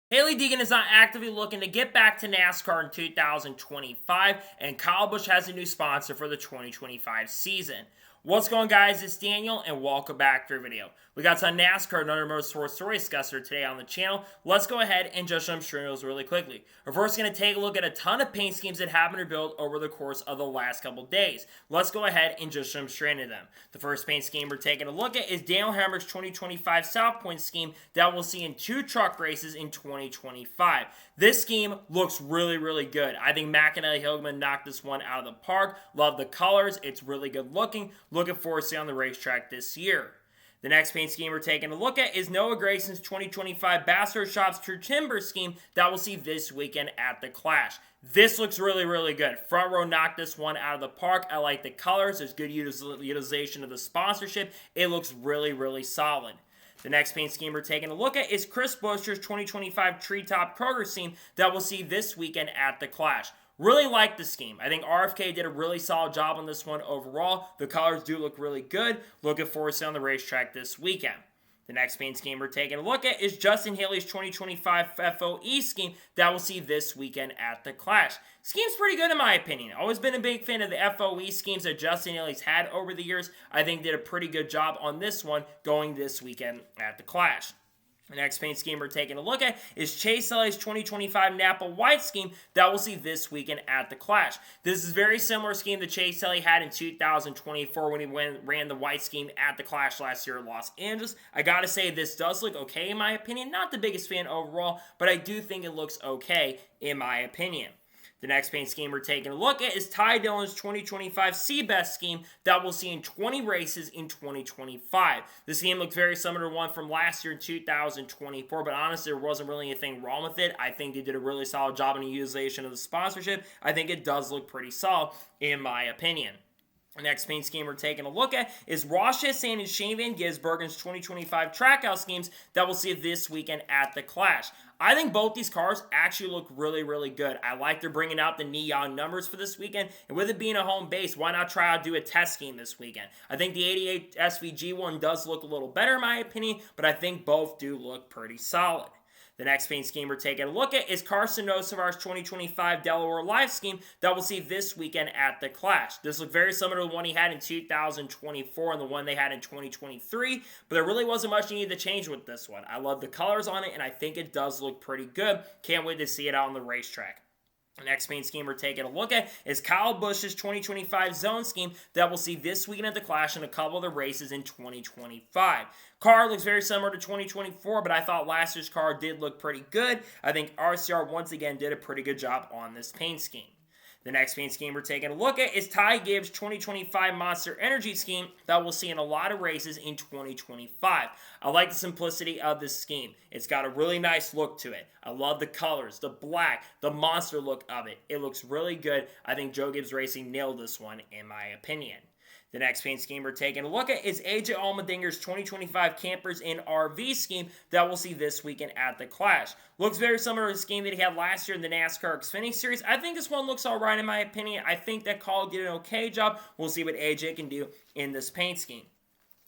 Hailie Deegan is not actively looking to get back to NASCAR in 2025, and Busch has a new sponsor for the 2025 season. What's going on, guys? It's Daniel, and welcome back to our video. We got some NASCAR and other motorsport story discusser today on the channel. Let's go ahead and just jump straight into those really quickly. We're first going to take a look at a ton of paint schemes that have been revealed over the course of the last couple days. Let's go ahead and just jump straight into them. The first paint scheme we're taking a look at is Daniel Hemrick's 2025 South Point scheme that we'll see in 2 truck races in 2025. This scheme looks really good. I think McLaren knocked this one out of the park. Love the colors. It's really good looking. Looking forward to seeing on the racetrack this year. The next paint scheme we're taking a look at is Noah Gragson's 2025 Bastard Shops True Timber scheme that we'll see this weekend at the Clash. This looks really good. Front row knocked this one out of the park. I like the colors. There's good utilization of the sponsorship. It looks really solid. The next paint scheme we're taking a look at is Chris Buescher's 2025 Treetop Kroger scheme that we'll see this weekend at the Clash. Really like the scheme. I think RFK did a really solid job on this one overall. The colors do look really good. Looking forward to seeing on the racetrack this weekend. The next paint scheme we're taking a look at is Justin Haley's 2025 FOE scheme that we'll see this weekend at the Clash. Scheme's pretty good in my opinion. Always been a big fan of the FOE schemes that Justin Haley's had over the years. I think did a pretty good job on this one going this weekend at the Clash. The next paint scheme we're taking a look at is Chase Briscoe's 2025 Napa White scheme that we'll see this weekend at the Clash. This is a very similar scheme that Chase Briscoe had in 2024 when he ran the white scheme at the Clash last year in Los Angeles. I gotta say, this does look okay in my opinion. Not the biggest fan overall, but I do think it looks okay in my opinion. The next paint scheme we're taking a look at is Ty Dillon's 2025 Seabest scheme that we'll see in 20 races in 2025. This scheme looks very similar to one from last year in 2024, but honestly, there wasn't really anything wrong with it. I think they did a really solid job in the utilization of the sponsorship. I think it does look pretty solid, in my opinion. The next paint scheme we're taking a look at is Ross Chastain and Shane Van Gisbergen's 2025 Trackhouse schemes that we'll see this weekend at the Clash. I think both these cars actually look really good. I like they're bringing out the neon numbers for this weekend, and with it being a home base, why not try out do a test scheme this weekend? I think the 88 SVG one does look a little better in my opinion, but I think both do look pretty solid. The next paint scheme we're taking a look at is Carson Nosevar's 2025 Delaware Live scheme that we'll see this weekend at the Clash. This looks very similar to the one he had in 2024 and the one they had in 2023, but there really wasn't much you need to change with this one. I love the colors on it, and I think it does look pretty good. Can't wait to see it out on the racetrack. The next paint scheme we're taking a look at is Kyle Busch's 2025 Zone scheme that we'll see this weekend at the Clash and a couple of the races in 2025. Car looks very similar to 2024, but I thought last year's car did look pretty good. I think RCR once again did a pretty good job on this paint scheme. The next paint scheme we're taking a look at is Ty Gibbs' 2025 Monster Energy scheme that we'll see in a lot of races in 2025. I like the simplicity of this scheme. It's got a really nice look to it. I love the colors, the black, the monster look of it. It looks really good. I think Joe Gibbs Racing nailed this one in my opinion. The next paint scheme we're taking a look at is AJ Allmendinger's 2025 Campers in RV scheme that we'll see this weekend at the Clash. Looks very similar to the scheme that he had last year in the NASCAR Xfinity Series. I think this one looks alright in my opinion. I think that Call did an okay job. We'll see what AJ can do in this paint scheme.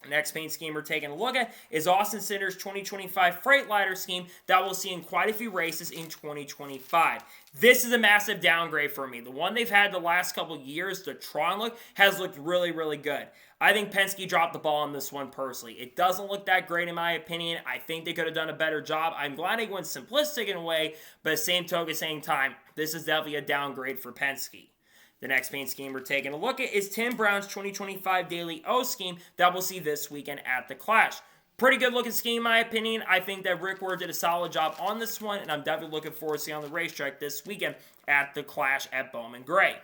The next paint scheme we're taking a look at is Austin Cinders' 2025 Freightliner scheme that we'll see in quite a few races in 2025. This is a massive downgrade for me. The one they've had the last couple years, the Tron look, has looked really good. I think Penske dropped the ball on this one personally. It doesn't look that great in my opinion. I think they could have done a better job. I'm glad they went simplistic in a way, but same token, same time, this is definitely a downgrade for Penske. The next paint scheme we're taking a look at is Tim Brown's 2025 Daily O scheme that we'll see this weekend at the Clash. Pretty good looking scheme in my opinion. I think that Rick Ward did a solid job on this one, and I'm definitely looking forward to seeing on the racetrack this weekend at the Clash at Bowman Gray.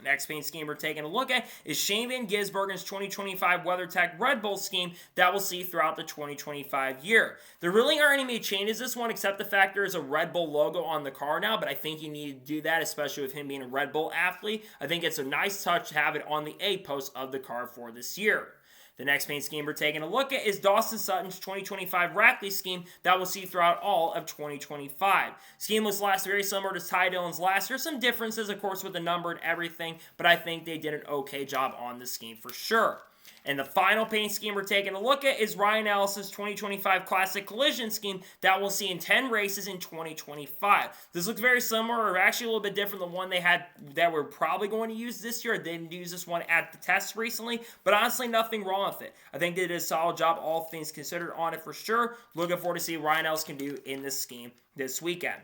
Next paint scheme we're taking a look at is Shane Van Gisbergen's 2025 WeatherTech Red Bull scheme that we'll see throughout the 2025 year. There really aren't any major changes this one except the fact there is a Red Bull logo on the car now, but I think you need to do that, especially with him being a Red Bull athlete. I think it's a nice touch to have it on the A post of the car for this year. The next paint scheme we're taking a look at is Dawson Sutton's 2025 Rackley scheme that we'll see throughout all of 2025. Scheme was very similar to Ty Dillon's last year. Some differences, of course, with the number and everything, but I think they did an okay job on the scheme for sure. And the final paint scheme we're taking a look at is Ryan Ellis's 2025 Classic Collision scheme that we'll see in 10 races in 2025. This looks very similar, or actually a little bit different than the one they had that we're probably going to use this year. They didn't use this one at the test recently, but honestly, nothing wrong with it. I think they did a solid job, all things considered, on it for sure. Looking forward to see what Ryan Ellis can do in this scheme this weekend.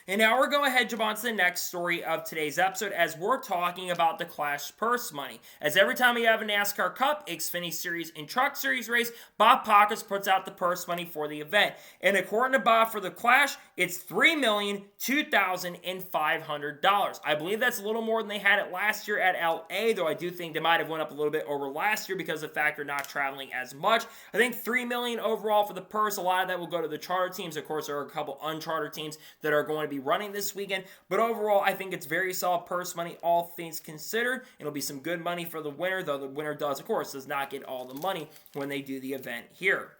And now we're going ahead to jump on to the next story of today's episode as we're talking about the Clash purse money. As every time we have a NASCAR Cup, Xfinity Series, and Truck Series race, Bob Pockets puts out the purse money for the event. And according to Bob, for the Clash, it's $3,002,500. I believe that's a little more than they had it last year at LA, though I do think they might have went up a little bit over last year because of the fact they're not traveling as much. I think $3 million overall for the purse. A lot of that will go to the charter teams. Of course, there are a couple unchartered teams that are going to be running this weekend, but overall I think it's very solid purse money, all things considered. It'll be some good money for the winner, though the winner does not get all the money when they do the event here.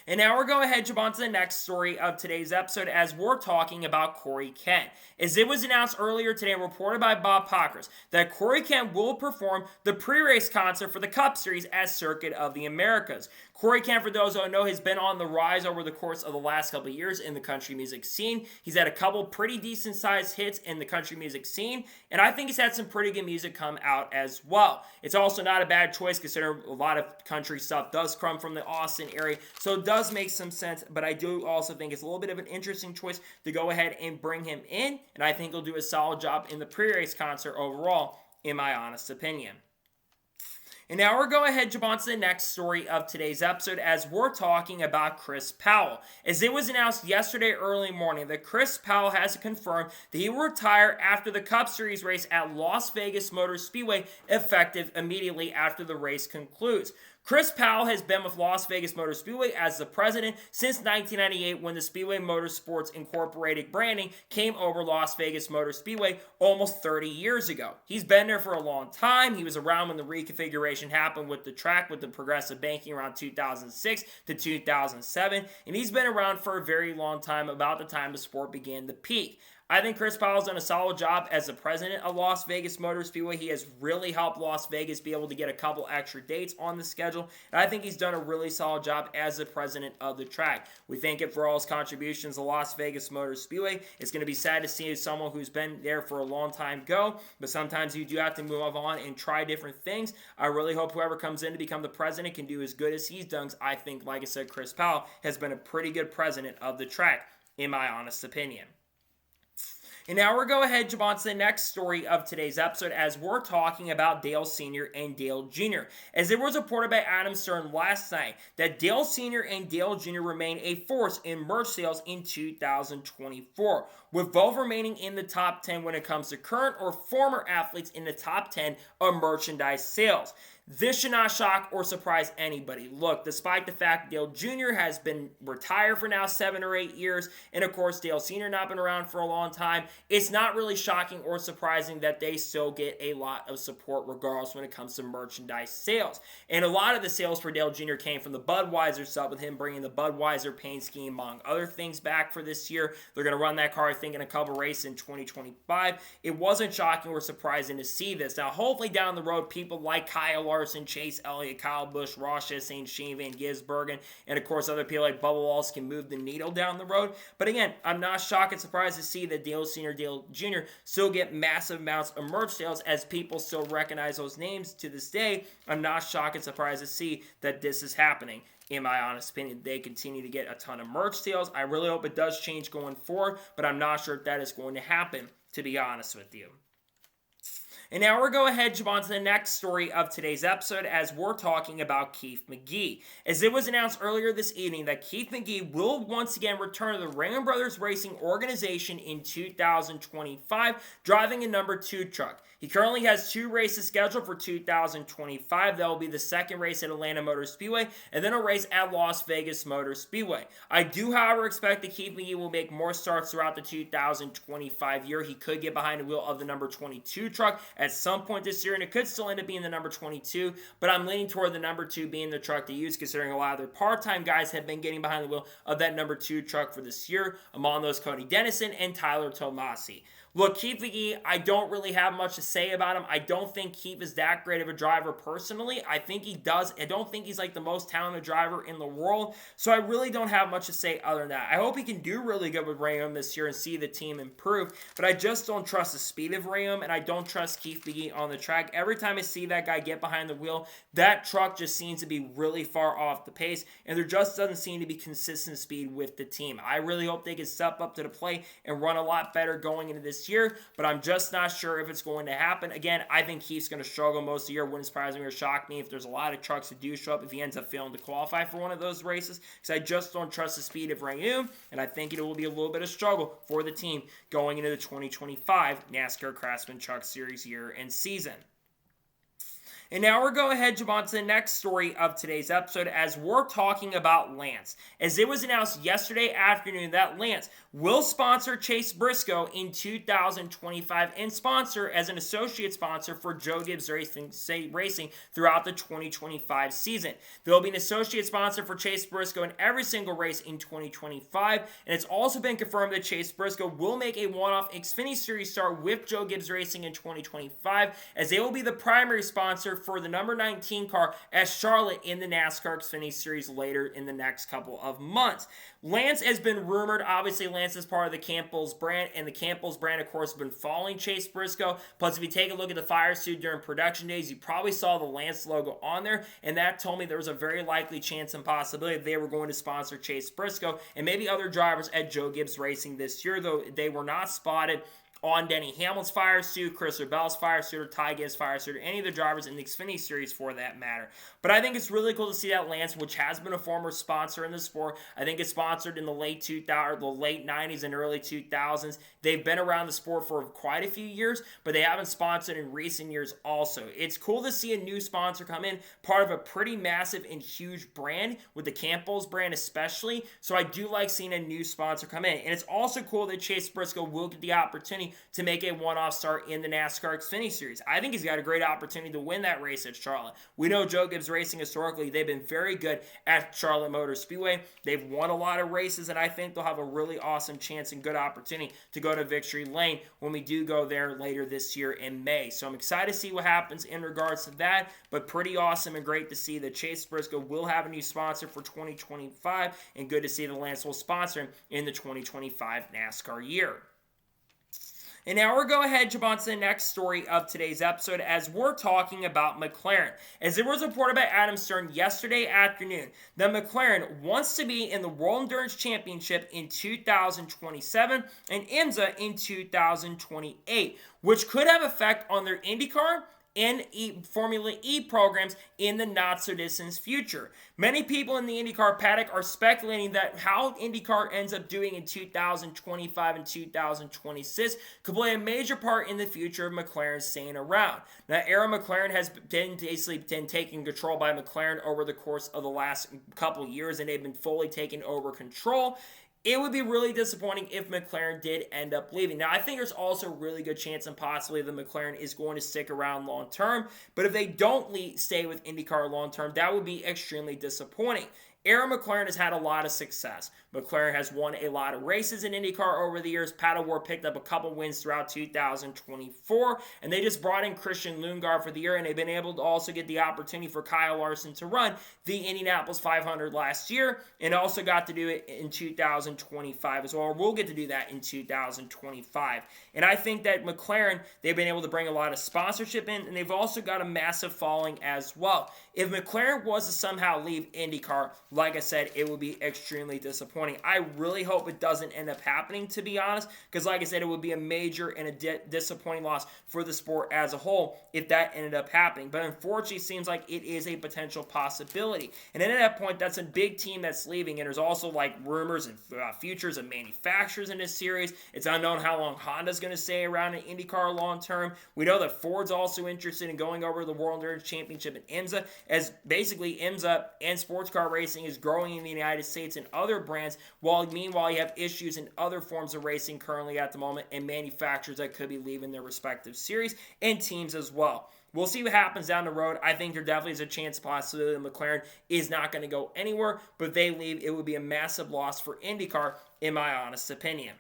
And now we're going ahead to jump on to the next story of today's episode as we're talking about Corey Kent. As it was announced earlier today and reported by Bob Pockers that Corey Kent will perform the pre-race concert for the Cup Series at Circuit of the Americas. Corey Kent, for those who don't know, has been on the rise over the course of the last couple of years in the country music scene. He's had a couple pretty decent-sized hits in the country music scene, and I think he's had some pretty good music come out as well. It's also not a bad choice considering a lot of country stuff does come from the Austin area, so it does make some sense, but I do also think it's a little bit of an interesting choice to go ahead and bring him in, and I think he'll do a solid job in the pre-race concert overall, in my honest opinion. And now we're going ahead and jump on to the next story of today's episode as we're talking about Chris Powell. As it was announced yesterday early morning that Chris Powell has confirmed that he will retire after the Cup Series race at Las Vegas Motor Speedway, effective immediately after the race concludes. Chris Powell has been with Las Vegas Motor Speedway as the president since 1998 when the Speedway Motorsports Incorporated branding came over Las Vegas Motor Speedway almost 30 years ago. He's been there for a long time. He was around when the reconfiguration happened with the track with the progressive banking around 2006 to 2007, and he's been around for a very long time, about the time the sport began to peak. I think Chris Powell's done a solid job as the president of Las Vegas Motor Speedway. He has really helped Las Vegas be able to get a couple extra dates on the schedule, and I think he's done a really solid job as the president of the track. We thank him for all his contributions to Las Vegas Motor Speedway. It's going to be sad to see someone who's been there for a long time go, but sometimes you do have to move on and try different things. I really hope whoever comes in to become the president can do as good as he's done. I think, like I said, Chris Powell has been a pretty good president of the track, in my honest opinion. And now we're going ahead and jump on to the next story of today's episode as we're talking about Dale Sr. and Dale Jr. As it was reported by Adam Stern last night that Dale Sr. and Dale Jr. remain a force in merch sales in 2024, with both remaining in the top 10 when it comes to current or former athletes in the top 10 of merchandise sales. This should not shock or surprise anybody. Look, despite the fact Dale Jr. has been retired for now 7 or 8 years, and of course Dale Sr. not been around for a long time, it's not really shocking or surprising that they still get a lot of support regardless when it comes to merchandise sales. And a lot of the sales for Dale Jr. came from the Budweiser stuff, with him bringing the Budweiser paint scheme, among other things, back for this year. They're going to run that car, I think, in a couple races in 2025. It wasn't shocking or surprising to see this. Now, hopefully down the road, people like Kyle Larson, Chase Elliott, Kyle Busch, Ross Chastain, Shane Van Gisbergen, and of course other people like Bubba Wallace can move the needle down the road. But again, I'm not shocked and surprised to see that Dale Sr. Dale Jr. still get massive amounts of merch sales as people still recognize those names to this day. I'm not shocked and surprised to see that this is happening. In my honest opinion, they continue to get a ton of merch sales. I really hope it does change going forward, but I'm not sure if that is going to happen, to be honest with you. And now we're going ahead and jump on to the next story of today's episode as we're talking about Keith McGee. As it was announced earlier this evening that Keith McGee will once again return to the Raymond Brothers Racing organization in 2025, driving a number 2 truck. He currently has 2 races scheduled for 2025. That will be the second race at Atlanta Motor Speedway and then a race at Las Vegas Motor Speedway. I do, however, expect that Keith McGee will make more starts throughout the 2025 year. He could get behind the wheel of the number 22 truck at some point this year, and it could still end up being the number 22, but I'm leaning toward the number 2 being the truck to use, considering a lot of their part-time guys have been getting behind the wheel of that number 2 truck for this year, among those Cody Dennison and Tyler Tomasi. Look, Keith McGee, I don't really have much to say about him. I don't think Keith is that great of a driver personally. I don't think he's like the most talented driver in the world. So I really don't have much to say other than that. I hope he can do really good with Rayum this year and see the team improve. But I just don't trust the speed of Rayum, and I don't trust Keith McGee on the track. Every time I see that guy get behind the wheel, that truck just seems to be really far off the pace, and there just doesn't seem to be consistent speed with the team. I really hope they can step up to the plate and run a lot better going into this year, but I'm just not sure if it's going to happen. Again, I think Keith's going to struggle most of the year. Wouldn't surprise me or shock me if there's a lot of trucks that do show up if he ends up failing to qualify for one of those races, because I just don't trust the speed of Rayum, and I think it will be a little bit of struggle for the team going into the 2025 NASCAR Craftsman Truck Series year and season. And now we're going ahead to jump on to the next story of today's episode as we're talking about Lance. As it was announced yesterday afternoon that Lance will sponsor Chase Briscoe in 2025 and sponsor as an associate sponsor for Joe Gibbs Racing throughout the 2025 season. There will be an associate sponsor for Chase Briscoe in every single race in 2025, and it's also been confirmed that Chase Briscoe will make a one-off Xfinity Series start with Joe Gibbs Racing in 2025, as they will be the primary sponsor for the number 19 car at Charlotte in the NASCAR Xfinity Series later in the next couple of months. Lance has been rumored. Obviously, Lance is part of the Campbell's brand, and the Campbell's brand, of course, has been following Chase Briscoe. Plus, if you take a look at the fire suit during production days, you probably saw the Lance logo on there, and that told me there was a very likely chance and possibility they were going to sponsor Chase Briscoe and maybe other drivers at Joe Gibbs Racing this year, though they were not spotted on Denny Hamlin's fire suit, Chris Bell's fire suit, or Ty Gibbs' fire suit, or any of the drivers in the Xfinity Series for that matter. But I think it's really cool to see that Lance, which has been a former sponsor in the sport, I think it's sponsored in the late 90s and early 2000s. They've been around the sport for quite a few years, but they haven't sponsored in recent years also. It's cool to see a new sponsor come in, part of a pretty massive and huge brand, with the Campbell's brand especially, so I do like seeing a new sponsor come in. And it's also cool that Chase Briscoe will get the opportunity to make a one-off start in the NASCAR Xfinity Series. I think he's got a great opportunity to win that race at Charlotte. We know Joe Gibbs Racing historically, they've been very good at Charlotte Motor Speedway. They've won a lot of races, and I think they'll have a really awesome chance and good opportunity to go to victory lane when we do go there later this year in May. So I'm excited to see what happens in regards to that, but pretty awesome and great to see that Chase Briscoe will have a new sponsor for 2025, and good to see that Lance will sponsor him in the 2025 NASCAR year. And now we're going ahead and jump on to the next story of today's episode as we're talking about McLaren. As it was reported by Adam Stern yesterday afternoon that McLaren wants to be in the World Endurance Championship in 2027 and IMSA in 2028, which could have effect on their IndyCar and Formula E programs in the not-so-distant future. Many people in the IndyCar paddock are speculating that how IndyCar ends up doing in 2025 and 2026 could play a major part in the future of McLaren staying around. Now, era McLaren has basically been taken control by McLaren over the course of the last couple years, and they've been fully taking over control. It would be really disappointing if McLaren did end up leaving. Now, I think there's also a really good chance and possibly that McLaren is going to stick around long term. But if they don't stay with IndyCar long term, that would be extremely disappointing. Era McLaren has had a lot of success. McLaren has won a lot of races in IndyCar over the years. Pat O'Ward picked up a couple wins throughout 2024, and they just brought in Christian Lundgaard for the year, and they've been able to also get the opportunity for Kyle Larson to run the Indianapolis 500 last year, and also got to do it in 2025 as well, or we'll get to do that in 2025. And I think that McLaren, they've been able to bring a lot of sponsorship in, and they've also got a massive following as well. If McLaren was to somehow leave IndyCar, like I said, it would be extremely disappointing. I really hope it doesn't end up happening, to be honest, because like I said, it would be a major and a disappointing loss for the sport as a whole if that ended up happening. But unfortunately, it seems like it is a potential possibility. And then at that point, that's a big team that's leaving, and there's also like rumors and futures of manufacturers in this series. It's unknown how long Honda's going to stay around in IndyCar long term. We know that Ford's also interested in going over the World Endurance Championship in IMSA, as basically IMSA and sports car racing is growing in the United States and other brands, while meanwhile you have issues in other forms of racing currently at the moment and manufacturers that could be leaving their respective series and teams as well. We'll see what happens down the road. I think there definitely is a chance possibility that McLaren is not going to go anywhere, but if they leave, it would be a massive loss for IndyCar, in my honest opinion.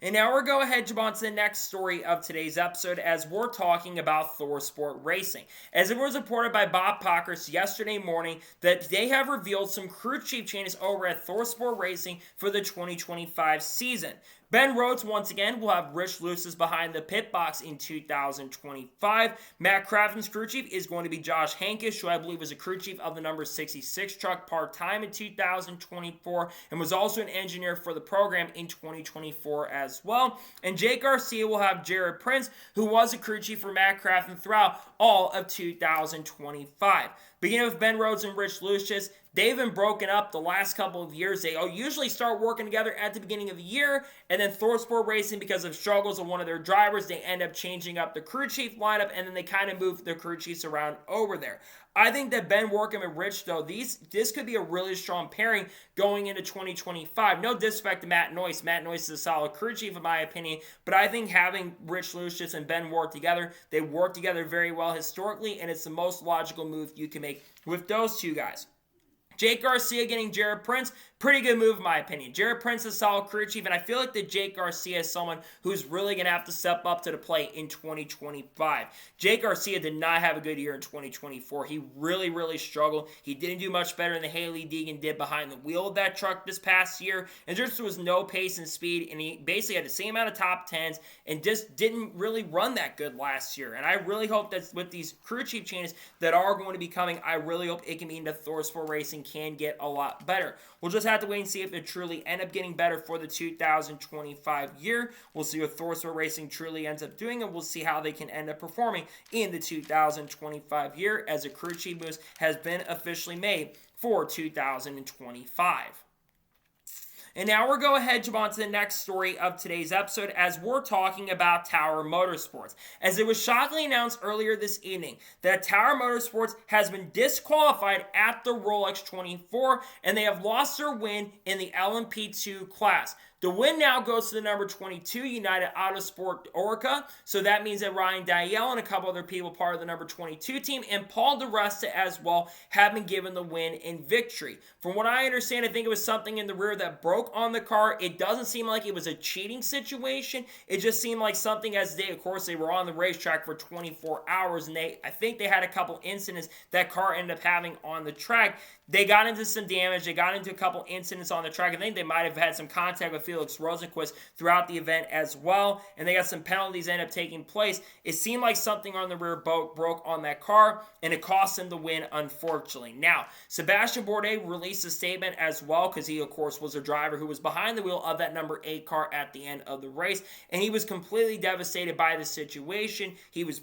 And now we're going to head on to the next story of today's episode as we're talking about ThorSport Racing. As it was reported by Bob Pockrass yesterday morning that they have revealed some crew chief changes over at ThorSport Racing for the 2025 season. Ben Rhodes, once again, will have Rich Lucis behind the pit box in 2025. Matt Crafton's crew chief is going to be Josh Hankish, who I believe was a crew chief of the number 66 truck part-time in 2024 and was also an engineer for the program in 2024 as well. And Jake Garcia will have Jared Prince, who was a crew chief for Matt Crafton throughout all of 2025. Beginning with Ben Rhodes and Rich Lucis, they've been broken up the last couple of years. They usually start working together at the beginning of the year, and then ThorSport Racing, because of struggles of one of their drivers, they end up changing up the crew chief lineup, and then they kind of move their crew chiefs around over there. I think that Ben Workham and Rich, though, this could be a really strong pairing going into 2025. No disrespect to Matt Noyce. Matt Noyce is a solid crew chief, in my opinion, but I think having Rich Lucis and Ben work together, they work together very well historically, and it's the most logical move you can make with those two guys. Jake Garcia getting Jared Prince, pretty good move in my opinion. Jared Prince is a solid crew chief, and I feel like that Jake Garcia is someone who's really going to have to step up to the plate in 2025. Jake Garcia did not have a good year in 2024. He really, really struggled. He didn't do much better than Hailie Deegan did behind the wheel of that truck this past year, and just was no pace and speed, and he basically had the same amount of top 10s and just didn't really run that good last year. And I really hope that with these crew chief changes that are going to be coming, I really hope it can mean that ThorSport Racing can get a lot better. We'll just have to wait and see if it truly end up getting better for the 2025 year. We'll see what ThorSport Racing truly ends up doing, and we'll see how they can end up performing in the 2025 year as a crew chief move has been officially made for 2025. And now we're going to head on to the next story of today's episode as we're talking about Tower Motorsports. As it was shockingly announced earlier this evening that Tower Motorsports has been disqualified at the Rolex 24 and they have lost their win in the LMP2 class. The win now goes to the number 22 United Autosport Orca. So that means that Ryan Diel and a couple other people part of the number 22 team and Paul DeResta as well have been given the win in victory. From what I understand, I think it was something in the rear that broke on the car. It doesn't seem like it was a cheating situation. It just seemed like something as of course, they were on the racetrack for 24 hours and I think they had a couple incidents that car ended up having on the track. They got into some damage. They got into a couple incidents on the track. I think they might have had some contact with Felix Rosenquist throughout the event as well. And they got some penalties end up taking place. It seemed like something on the rear broke on that car, and it cost them the win, unfortunately. Now, Sebastian Bourdais released a statement as well, because he, of course, was a driver who was behind the wheel of that number 8 car at the end of the race. And he was completely devastated by the situation. He was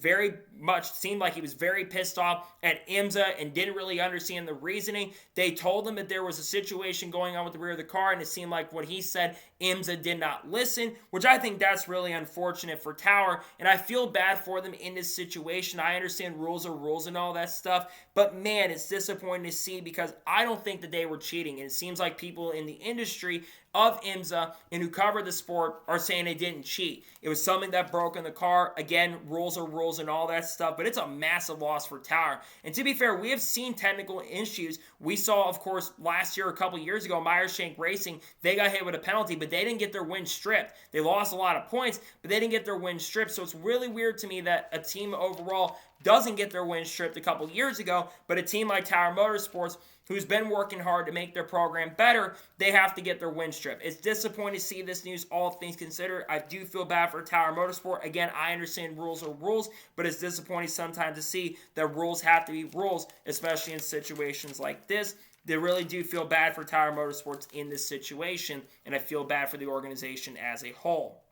seemed like he was very pissed off at IMSA and didn't really understand the reasoning. They told him that there was a situation going on with the rear of the car, and it seemed like what he said, IMSA did not listen, which I think that's really unfortunate for Tower, and I feel bad for them in this situation. I understand rules are rules and all that stuff, but man, it's disappointing to see because I don't think that they were cheating, and it seems like people in the industry of IMSA and who cover the sport are saying they didn't cheat. It was something that broke in the car. Again, rules are rules and all that stuff, but it's a massive loss for Tower. And to be fair, we have seen technical issues. We saw, of course, last year, a couple years ago, Meyershank Racing, they got hit with a penalty, but they didn't get their win stripped. They lost a lot of points, but they didn't get their win stripped. So it's really weird to me that a team overall doesn't get their win stripped a couple years ago, but a team like Tower Motorsports, who's been working hard to make their program better, they have to get their win strip. It's disappointing to see this news, all things considered. I do feel bad for Tower Motorsport. Again, I understand rules are rules, but it's disappointing sometimes to see that rules have to be rules, especially in situations like this. They really do feel bad for Tower Motorsports in this situation, and I feel bad for the organization as a whole.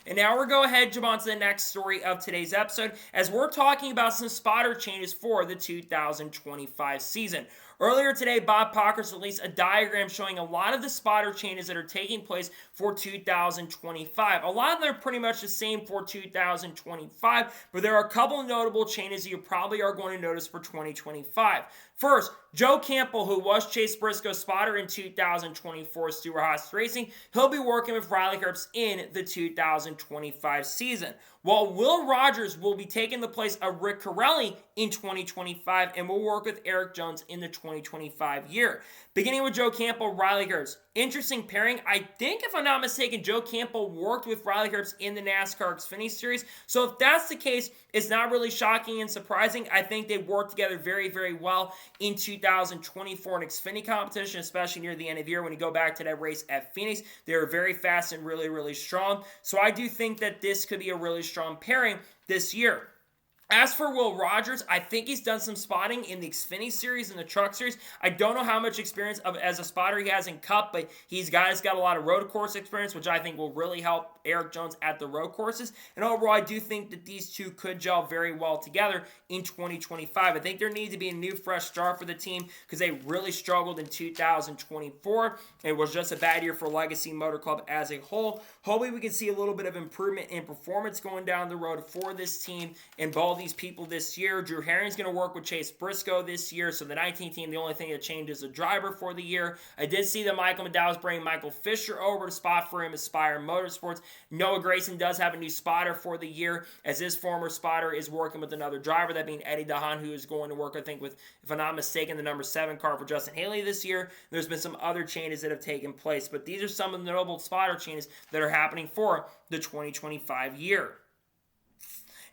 And now we're going to head on to the next story of today's episode as we're talking about some spotter changes for the 2025 season. Earlier today, Bob Pockrass released a diagram showing a lot of the spotter changes that are taking place for 2025. A lot of them are pretty much the same for 2025, but there are a couple of notable changes that you probably are going to notice for 2025. First, Joe Campbell, who was Chase Briscoe's spotter in 2024 Stewart-Haas Racing, he'll be working with Riley Herbst in the 2025 season. While Will Rogers will be taking the place of Rick Corelli in 2025 and will work with Erik Jones in the 2025 year. Beginning with Joe Campbell, Riley Herbst. Interesting pairing. I think, if I'm not mistaken, Joe Campbell worked with Riley Herbst in the NASCAR Xfinity Series. So if that's the case, it's not really shocking and surprising. I think they worked together very, very well in 2024 in Xfinity competition, especially near the end of the year when you go back to that race at Phoenix. They were very fast and really, really strong. So I do think that this could be a really strong pairing this year. As for Will Rogers, I think he's done some spotting in the Xfinity Series and the Truck Series. I don't know how much experience as a spotter he has in Cup, but he's got a lot of road course experience, which I think will really help Erik Jones at the road courses. And overall, I do think that these two could gel very well together in 2025. I think there needs to be a new, fresh start for the team because they really struggled in 2024. It was just a bad year for Legacy Motor Club as a whole. Hopefully, we can see a little bit of improvement in performance going down the road for this team and both these people this year. Drew Herring's going to work with Chase Briscoe this year, so the 19 team, the only thing that changed is a driver for the year. I did see that Michael McDowell's bringing Michael Fisher over to spot for him at Spire Motorsports. Noah Gragson does have a new spotter for the year, as his former spotter is working with another driver, that being Eddie DeHaan, who is going to work, I think, with, if I'm not mistaken, the number 7 car for Justin Hailie this year. There's been some other changes that have taken place, but these are some of the notable spotter changes that are happening for the 2025 year.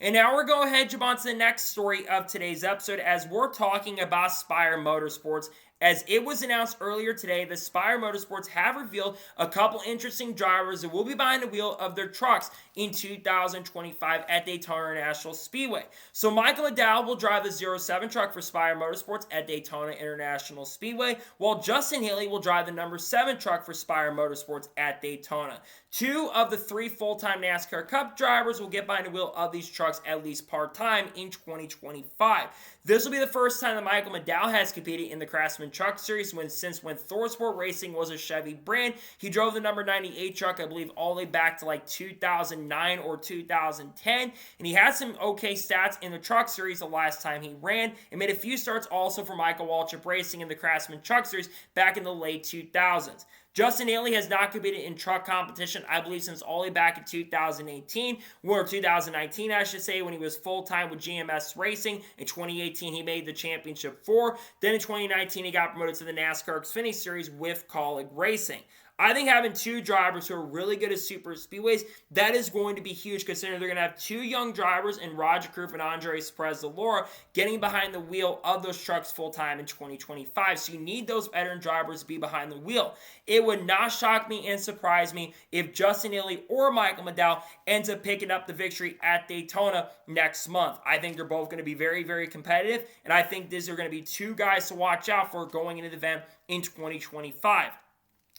And now we're going to jump on to the next story of today's episode as we're talking about Spire Motorsports. As it was announced earlier today, the Spire Motorsports have revealed a couple interesting drivers that will be behind the wheel of their trucks in 2025 at Daytona International Speedway. So Michael McDowell will drive the 07 truck for Spire Motorsports at Daytona International Speedway, while Justin Haley will drive the number 7 truck for Spire Motorsports at Daytona. 2 of the 3 full-time NASCAR Cup drivers will get behind the wheel of these trucks at least part-time in 2025. This will be the first time that Michael McDowell has competed in the Craftsman Truck Series since when ThorSport Racing was a Chevy brand. He drove the number 98 truck, I believe, all the way back to like 2009 or 2010, and he had some okay stats in the Truck Series the last time he ran, and made a few starts also for Michael Waltrip Racing in the Craftsman Truck Series back in the late 2000s. Justin Haley has not competed in truck competition, I believe, since all the way back in 2018, or 2019, I should say, when he was full-time with GMS Racing. In 2018, he made the championship 4. Then in 2019, he got promoted to the NASCAR Xfinity Series with Colleague Racing. I think having 2 drivers who are really good at super speedways, that is going to be huge, considering they're going to have 2 young drivers in Roger Krupp and Andres Perez-Delora getting behind the wheel of those trucks full-time in 2025. So you need those veteran drivers to be behind the wheel. It would not shock me and surprise me if Justin Haley or Michael McDowell ends up picking up the victory at Daytona next month. I think they're both going to be very, very competitive, and I think these are going to be 2 guys to watch out for going into the event in 2025.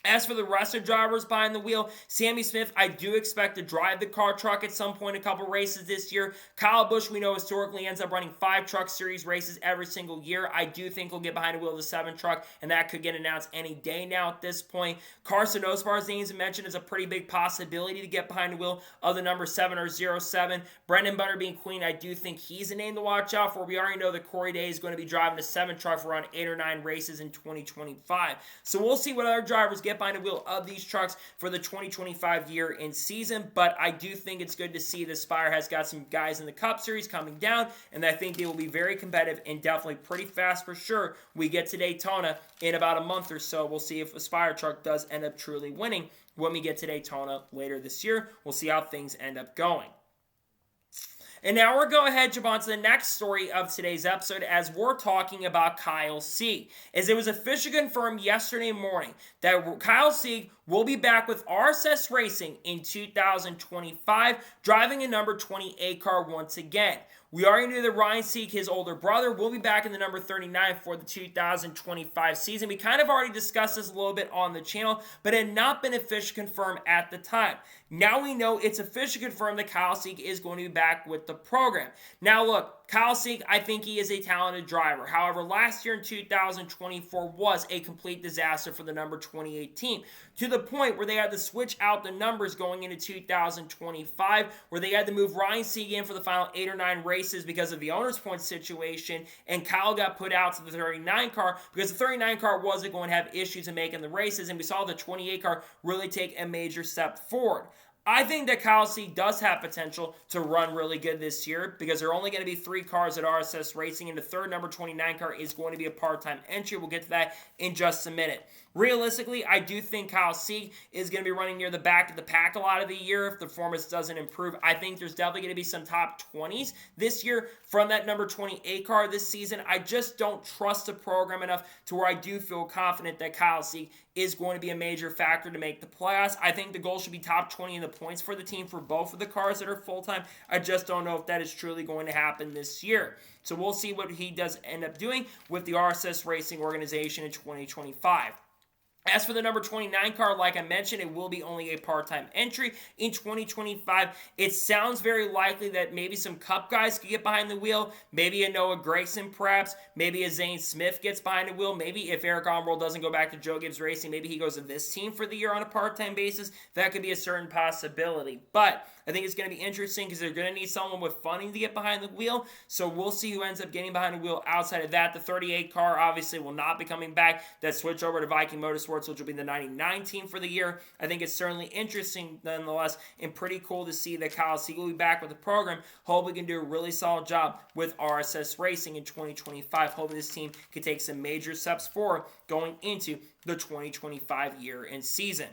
As for the rest of drivers behind the wheel, Sammy Smith, I do expect to drive the car truck at some point in a couple races this year. Kyle Busch, we know historically ends up running 5 Truck Series races every single year. I do think he'll get behind the wheel of the 7 truck, and that could get announced any day now at this point. Carson Osbar's name is mentioned as a pretty big possibility to get behind the wheel of the number 7 or 07. Brendan Bunner being Queen, I do think he's a name to watch out for. We already know that Corey Day is going to be driving the 7 truck for around 8 or 9 races in 2025. So we'll see what other drivers get behind the wheel of these trucks for the 2025 year in season, but I do think it's good to see that Spire has got some guys in the Cup Series coming down, and I think they will be very competitive and definitely pretty fast for sure. We get to Daytona in about a month or so. We'll see if a Spire truck does end up truly winning when we get to Daytona later this year. We'll see how things end up going. And now we're going to jump on to the next story of today's episode as we're talking about Kyle Sieg. As it was officially confirmed yesterday morning that Kyle Sieg will be back with RSS Racing in 2025, driving a number 28 car once again. We already knew that Ryan Sieg, his older brother, will be back in the number 39 for the 2025 season. We kind of already discussed this a little bit on the channel, but it had not been officially confirmed at the time. Now we know it's officially confirmed that Kyle Sieg is going to be back with the program. Now look, Kyle Sieg, I think he is a talented driver. However, last year in 2024 was a complete disaster for the number 28 team, to the point where they had to switch out the numbers going into 2025, where they had to move Ryan Sieg in for the final 8 or 9 races because of the owner's points situation, and Kyle got put out to the 39 car because the 39 car wasn't going to have issues in making the races, and we saw the 28 car really take a major step forward. I think that Kyle Sieg does have potential to run really good this year because there are only going to be 3 cars at RSS Racing, and the third number 29 car is going to be a part-time entry. We'll get to that in just a minute. Realistically, I do think Kyle Sieg is going to be running near the back of the pack a lot of the year if the performance doesn't improve. I think there's definitely going to be some top 20s this year from that number 28 car this season. I just don't trust the program enough to where I do feel confident that Kyle Sieg is going to be a major factor to make the playoffs. I think the goal should be top 20 in the points for the team for both of the cars that are full-time. I just don't know if that is truly going to happen this year. So we'll see what he does end up doing with the RSS Racing organization in 2025. As for the number 29 car, like I mentioned, it will be only a part-time entry in 2025. It sounds very likely that maybe some Cup guys could get behind the wheel. Maybe a Noah Gragson, perhaps. Maybe a Zane Smith gets behind the wheel. Maybe if Eric Almirola doesn't go back to Joe Gibbs Racing, maybe he goes to this team for the year on a part-time basis. That could be a certain possibility. But I think it's going to be interesting because they're going to need someone with funding to get behind the wheel. So we'll see who ends up getting behind the wheel outside of that. The 38 car obviously will not be coming back. That switch over to Viking Motorsports, which will be the 99 team for the year. I think it's certainly interesting nonetheless and pretty cool to see that Kyle Sieg will be back with the program. Hope we can do a really solid job with RSS Racing in 2025. Hopefully this team can take some major steps forward going into the 2025 year and season.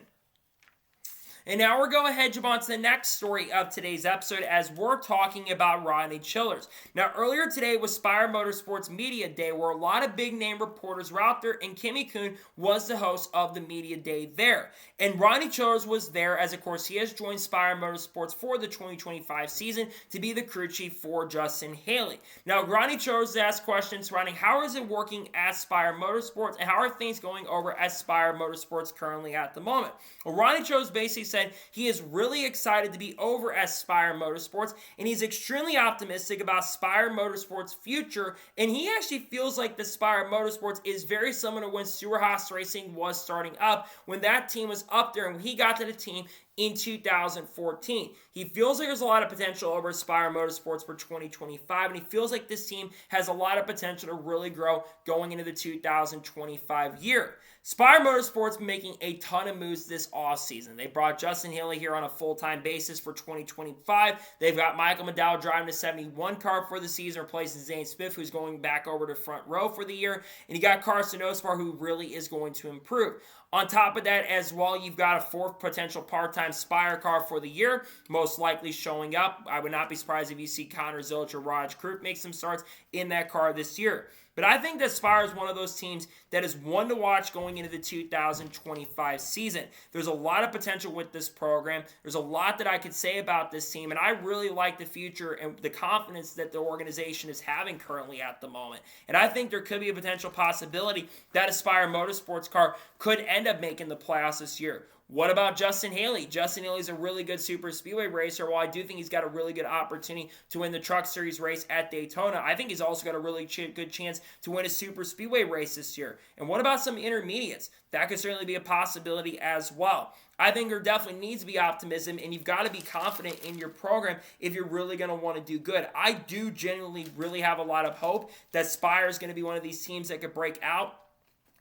And now we're going ahead and jump on to the next story of today's episode as we're talking about Rodney Childers. Now, earlier today was Spire Motorsports Media Day where a lot of big-name reporters were out there, and Kimmy Kuhn was the host of the Media Day there. And Rodney Childers was there as, of course, he has joined Spire Motorsports for the 2025 season to be the crew chief for Justin Haley. Now, Rodney Childers asked questions surrounding how is it working at Spire Motorsports and how are things going over at Spire Motorsports currently at the moment. Well, Rodney Childers basically said he is really excited to be over at Spire Motorsports, and he's extremely optimistic about Spire Motorsports' future, and he actually feels like the Spire Motorsports is very similar to when Stuart Haas Racing was starting up, when that team was up there, and when he got to the team in 2014. He feels like there's a lot of potential over Spire Motorsports for 2025, and he feels like this team has a lot of potential to really grow going into the 2025 year. Spire Motorsports making a ton of moves this offseason. They brought Justin Haley here on a full-time basis for 2025. They've got Michael McDowell driving the 71 car for the season, replacing Zane Smith, who's going back over to front row for the year. And you got Carson Osbar, who really is going to improve. On top of that as well, you've got a 4th potential part-time Spire car for the year, most likely showing up. I would not be surprised if you see Connor Zilch or Raj Krupp make some starts in that car this year. But I think that Spire is one of those teams that is one to watch going into the 2025 season. There's a lot of potential with this program. There's a lot that I could say about this team, and I really like the future and the confidence that the organization is having currently at the moment. And I think there could be a potential possibility that a Spire Motorsports car could end up making the playoffs this year. What about Justin Haley? Justin Haley's a really good super speedway racer. While I do think he's got a really good opportunity to win the Truck Series race at Daytona, I think he's also got a really good chance to win a super speedway race this year. And what about some intermediates? That could certainly be a possibility as well. I think there definitely needs to be optimism, and you've got to be confident in your program if you're really going to want to do good. I do genuinely really have a lot of hope that Spire is going to be one of these teams that could break out.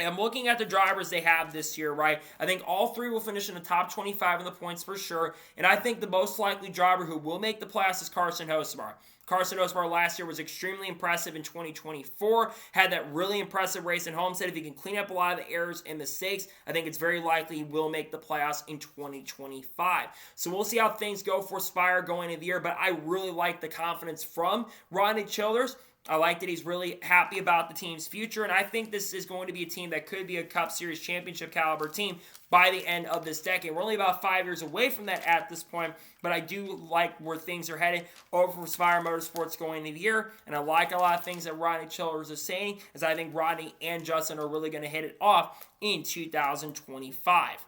I'm looking at the drivers they have this year, right? I think all 3 will finish in the top 25 in the points for sure. And I think the most likely driver who will make the playoffs is Carson Hocevar. Carson Hocevar last year was extremely impressive in 2024, had that really impressive race in Homestead. If he can clean up a lot of the errors and mistakes, I think it's very likely he will make the playoffs in 2025. So we'll see how things go for Spire going into the year, but I really like the confidence from Rodney Childers. I like that he's really happy about the team's future, and I think this is going to be a team that could be a Cup Series championship caliber team by the end of this decade. We're only about 5 years away from that at this point, but I do like where things are headed over for Spire Motorsports going into the year, and I like a lot of things that Rodney Childers is saying, as I think Rodney and Justin are really going to hit it off in 2025.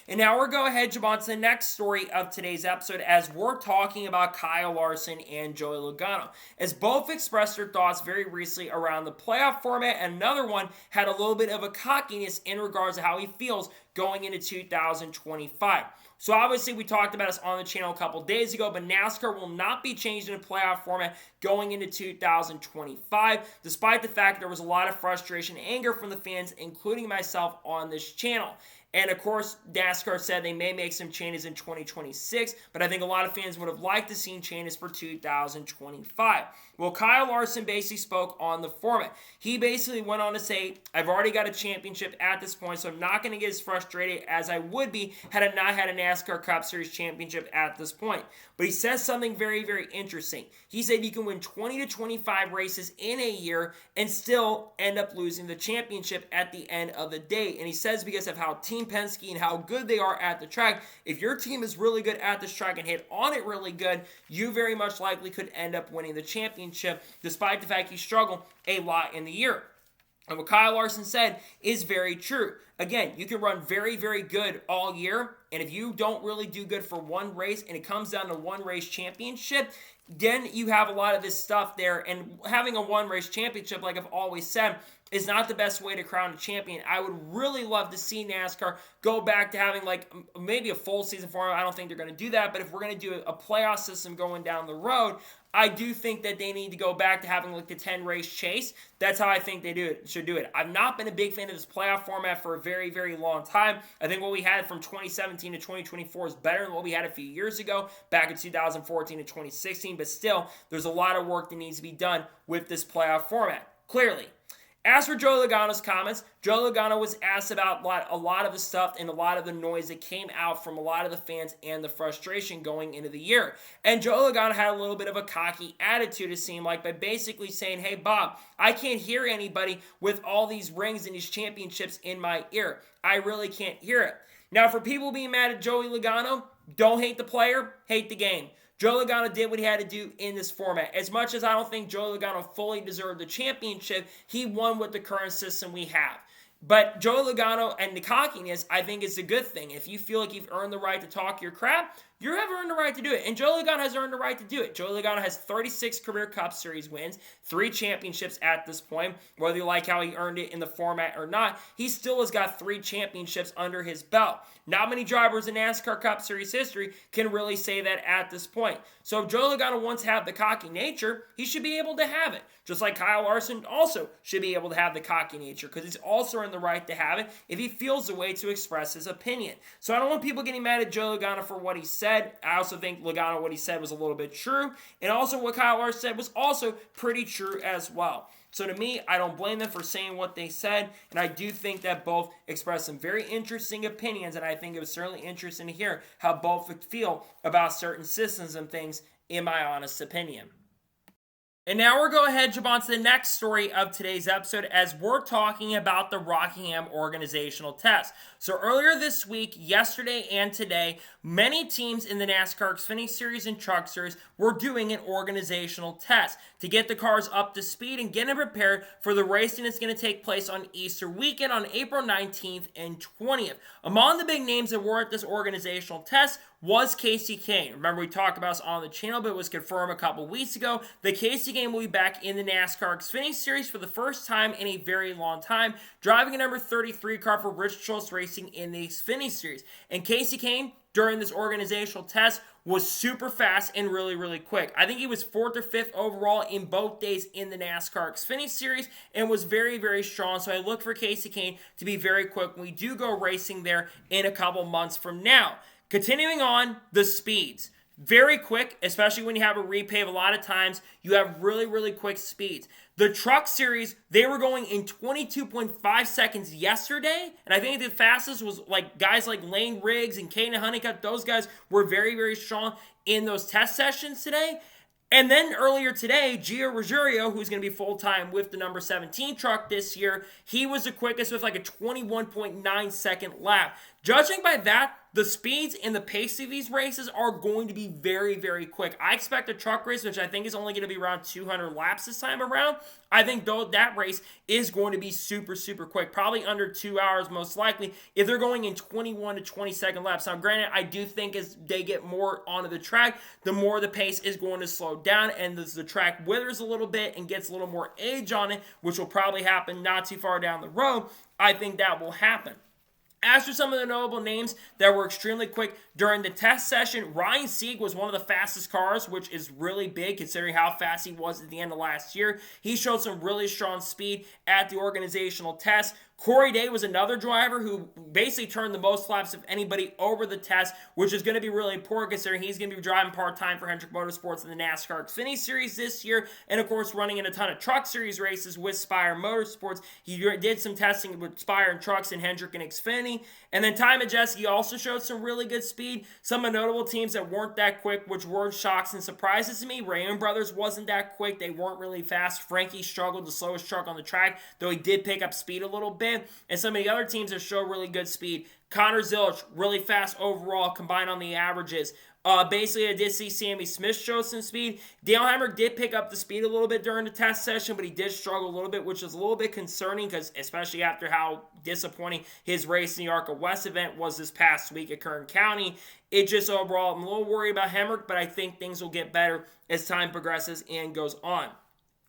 And now we're going to go ahead and jump on to the next story of today's episode as we're talking about Kyle Larson and Joey Logano, as both expressed their thoughts very recently around the playoff format, and another one had a little bit of a cockiness in regards to how he feels going into 2025. So obviously we talked about this on the channel a couple days ago, but NASCAR will not be changed in a playoff format going into 2025, despite the fact there was a lot of frustration and anger from the fans, including myself, on this channel. And of course, NASCAR said they may make some changes in 2026, but I think a lot of fans would have liked to see changes for 2025. Well, Kyle Larson basically spoke on the format. He basically went on to say, I've already got a championship at this point, so I'm not going to get as frustrated as I would be had I not had a NASCAR Cup Series championship at this point. But he says something very, very interesting. He said you can win 20 to 25 races in a year and still end up losing the championship at the end of the day. And he says because of how Team Penske and how good they are at the track, if your team is really good at this track and hit on it really good, you very much likely could end up winning the championship, despite the fact you struggle a lot in the year. And what Kyle Larson said is very true. Again, you can run very, very good all year, and if you don't really do good for one race and it comes down to one race championship, then you have a lot of this stuff there. And having a one race championship, like I've always said, is not the best way to crown a champion. I would really love to see NASCAR go back to having like maybe a full season format. I don't think they're going to do that, but if we're going to do a playoff system going down the road, I do think that they need to go back to having like the 10 race chase. That's how I think they should do it. I've not been a big fan of this playoff format for a very, very long time. I think what we had from 2017 to 2024 is better than what we had a few years ago, back in 2014 to 2016, but still, there's a lot of work that needs to be done with this playoff format, clearly. As for Joey Logano's comments, Joey Logano was asked about a lot of the stuff and a lot of the noise that came out from a lot of the fans and the frustration going into the year. And Joey Logano had a little bit of a cocky attitude, it seemed like, by basically saying, hey, Bob, I can't hear anybody with all these rings and these championships in my ear. I really can't hear it. Now, for people being mad at Joey Logano, don't hate the player, hate the game. Joey Logano did what he had to do in this format. As much as I don't think Joey Logano fully deserved the championship, he won with the current system we have. But Joey Logano and the cockiness, I think, is a good thing. If you feel like you've earned the right to talk your crap, you have earned the right to do it. And Joey Logano has earned the right to do it. Joey Logano has 36 career Cup Series wins, 3 championships at this point. Whether you like how he earned it in the format or not, he still has got 3 championships under his belt. Not many drivers in NASCAR Cup Series history can really say that at this point. So if Joey Logano wants to have the cocky nature, he should be able to have it. Just like Kyle Larson also should be able to have the cocky nature, because he's also earned the right to have it if he feels the way to express his opinion. So I don't want people getting mad at Joey Logano for what he said. I also think Logano, what he said was a little bit true. And also what Kyle Larson said was also pretty true as well. So to me, I don't blame them for saying what they said, and I do think that both expressed some very interesting opinions, and I think it was certainly interesting to hear how both feel about certain systems and things, in my honest opinion. And now we're going ahead and jump on to the next story of today's episode, as we're talking about the Rockingham organizational test. So earlier this week, yesterday and today, many teams in the NASCAR Xfinity Series and Truck Series were doing an organizational test to get the cars up to speed and get them prepared for the racing that's going to take place on Easter weekend on April 19th and 20th. Among the big names that were at this organizational test was Kasey Kahne. Remember, we talked about this on the channel, but it was confirmed a couple weeks ago that Kasey Kahne will be back in the NASCAR Xfinity Series for the first time in a very long time, driving a number 33 car for Rich Schultz Racing in the Xfinity Series. And Kasey Kahne, during this organizational test, was super fast and really, really quick. I think he was 4th or 5th overall in both days in the NASCAR Xfinity Series and was very, very strong. So I look for Kasey Kahne to be very quick when we do go racing there in a couple months from now. Continuing on, the speeds. Very quick, especially when you have a repave. A lot of times, you have really, really quick speeds. The Truck Series, they were going in 22.5 seconds yesterday, and I think the fastest was like guys like Lane Riggs and Caden Honeycutt. Those guys were very, very strong in those test sessions today. And then earlier today, Gio Ruggiero, who's going to be full-time with the number 17 truck this year, he was the quickest with like a 21.9 second lap. Judging by that, the speeds and the pace of these races are going to be very, very quick. I expect a truck race, which I think is only going to be around 200 laps this time around. I think though that race is going to be super, super quick. Probably under 2 hours most likely if they're going in 21 to 20 second laps. Now granted, I do think as they get more onto the track, the more the pace is going to slow down, and as the track withers a little bit and gets a little more age on it, which will probably happen not too far down the road, I think that will happen. As for some of the notable names that were extremely quick during the test session, Ryan Sieg was one of the fastest cars, which is really big considering how fast he was at the end of last year. He showed some really strong speed at the organizational test. Corey Day was another driver who basically turned the most laps of anybody over the test, which is going to be really important considering he's going to be driving part-time for Hendrick Motorsports in the NASCAR Xfinity Series this year, and of course running in a ton of Truck Series races with Spire Motorsports. He did some testing with Spire and Trucks and Hendrick and Xfinity. And then Ty Majeski also showed some really good speed. Some of the notable teams that weren't that quick, which were shocks and surprises to me. Raymond Brothers wasn't that quick. They weren't really fast. Frankie struggled, the slowest truck on the track, though he did pick up speed a little bit. And some of the other teams that show really good speed. Connor Zillich, really fast overall, combined on the averages. Basically, I did see Sammy Smith show some speed. Dale Hamrick did pick up the speed a little bit during the test session, but he did struggle a little bit, which is a little bit concerning, because especially after how disappointing his race in the ARCA West event was this past week at Kern County. It just overall, I'm a little worried about Hamrick, but I think things will get better as time progresses and goes on.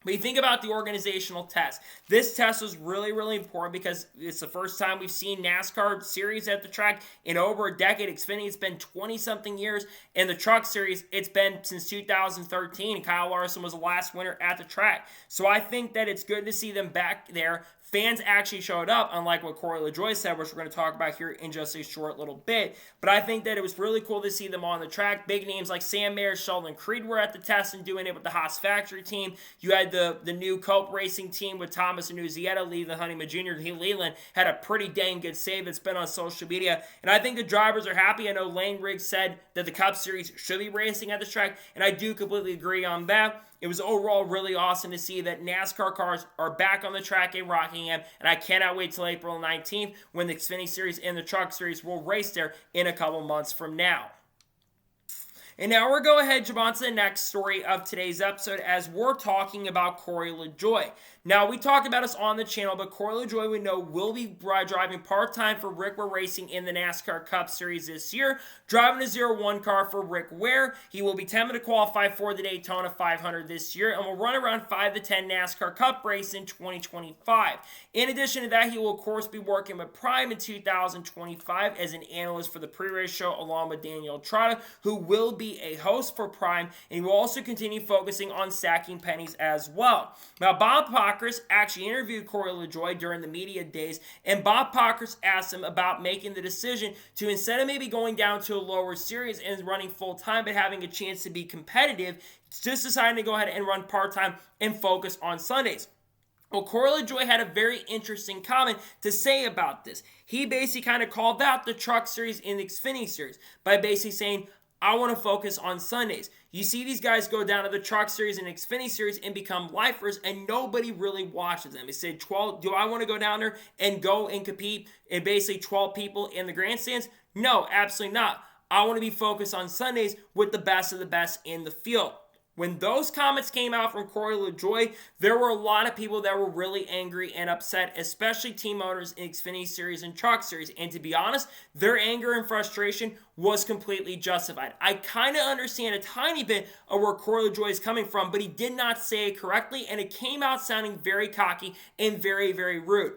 But you think about the organizational test. This test was really, really important because it's the first time we've seen NASCAR series at the track in over a decade. Xfinity, it's been 20-something years. In the Truck Series, it's been since 2013. And Kyle Larson was the last winner at the track. So I think that it's good to see them back there. Fans actually showed up, unlike what Corey LaJoie said, which we're going to talk about here in just a short little bit. But I think that it was really cool to see them on the track. Big names like Sam Mayer, Sheldon Creed were at the test and doing it with the Haas Factory team. You had the new Cope Racing team with Thomas Annunziata, Leland Honeyman Jr. Leland had a pretty dang good save that's been on social media. And I think the drivers are happy. I know Lane Riggs said that the Cup Series should be racing at the track, and I do completely agree on that. It was overall really awesome to see that NASCAR cars are back on the track in Rockingham, and I cannot wait till April 19th when the Xfinity Series and the Truck Series will race there in a couple months from now. And now we're going to jump on to the next story of today's episode as we're talking about Corey LaJoie. Now, we talked about this on the channel, but Corey LaJoie, we know, will be driving part-time for Rick Ware Racing in the NASCAR Cup Series this year, driving a 0-1 car for Rick Ware. He will be attempting to qualify for the Daytona 500 this year and will run around 5 to 10 NASCAR Cup races in 2025. In addition to that, he will, of course, be working with Prime in 2025 as an analyst for the pre-race show along with Daniel Trotta, who will be a host for Prime, and he will also continue focusing on stacking pennies as well. Now, Bob Pockrass actually interviewed Corey LaJoie during the media days, and Bob Pockrass asked him about making the decision to, instead of maybe going down to a lower series and running full-time but having a chance to be competitive, just deciding to go ahead and run part-time and focus on Sundays. Well, Corey LaJoie had a very interesting comment to say about this. He basically kind of called out the Truck Series and the Xfinity Series by basically saying, I want to focus on Sundays. You see these guys go down to the Truck Series and Xfinity Series and become lifers, and nobody really watches them. He said, 12, do I want to go down there and go and compete in basically 12 people in the grandstands? No, absolutely not. I want to be focused on Sundays with the best of the best in the field. When those comments came out from Corey LaJoie, there were a lot of people that were really angry and upset, especially team owners in Xfinity Series and Truck Series. And to be honest, their anger and frustration was completely justified. I kind of understand a tiny bit of where Corey LaJoie is coming from, but he did not say it correctly, and it came out sounding very cocky and very, very rude.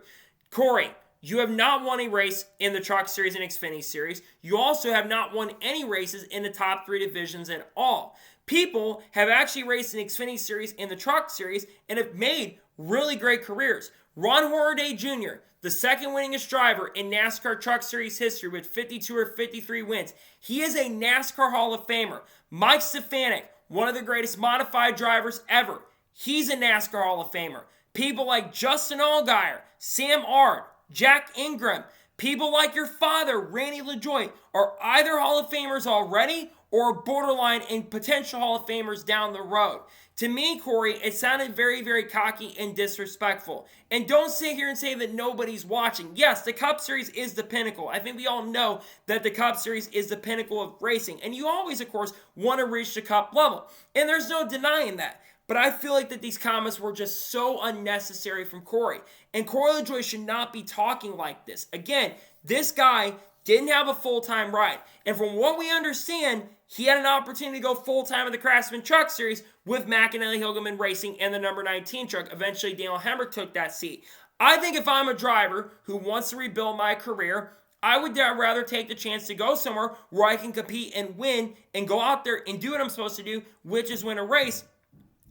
Corey, you have not won a race in the Truck Series and Xfinity Series. You also have not won any races in the top 3 divisions at all. People have actually raced in the Xfinity Series and the Truck Series and have made really great careers. Ron Hornaday Jr., the second winningest driver in NASCAR Truck Series history with 52 or 53 wins. He is a NASCAR Hall of Famer. Mike Stefanik, one of the greatest modified drivers ever. He's a NASCAR Hall of Famer. People like Justin Allgaier, Sam Ard, Jack Ingram, people like your father, Randy LaJoie, are either Hall of Famers already or borderline and potential Hall of Famers down the road. To me, Corey, it sounded very, very cocky and disrespectful. And don't sit here and say that nobody's watching. Yes, the Cup Series is the pinnacle. I think we all know that the Cup Series is the pinnacle of racing. And you always, of course, want to reach the Cup level. And there's no denying that. But I feel like that these comments were just so unnecessary from Corey. And Corey LaJoie should not be talking like this. Again, this guy didn't have a full-time ride. And from what we understand, he had an opportunity to go full-time in the Craftsman Truck Series with McAnally Hilgeman Racing and the number 19 truck. Eventually, Daniel Hemrick took that seat. I think if I'm a driver who wants to rebuild my career, I would rather take the chance to go somewhere where I can compete and win and go out there and do what I'm supposed to do, which is win a race,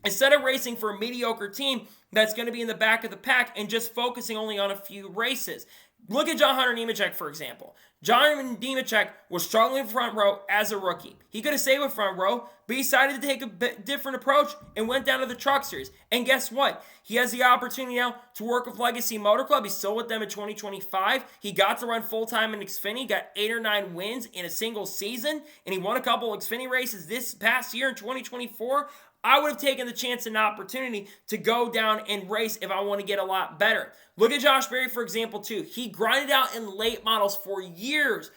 instead of racing for a mediocre team that's going to be in the back of the pack and just focusing only on a few races. Look at John Hunter Nemechek, for example. John Nemechek was struggling front row as a rookie. He could have stayed with front row, but he decided to take a different approach and went down to the Truck Series. And guess what? He has the opportunity now to work with Legacy Motor Club. He's still with them in 2025. He got to run full-time in Xfinity, got 8 or 9 wins in a single season, and he won a couple of Xfinity races this past year in 2024. I would have taken the chance and opportunity to go down and race if I want to get a lot better. Look at Josh Berry, for example, too. He grinded out in late models for years,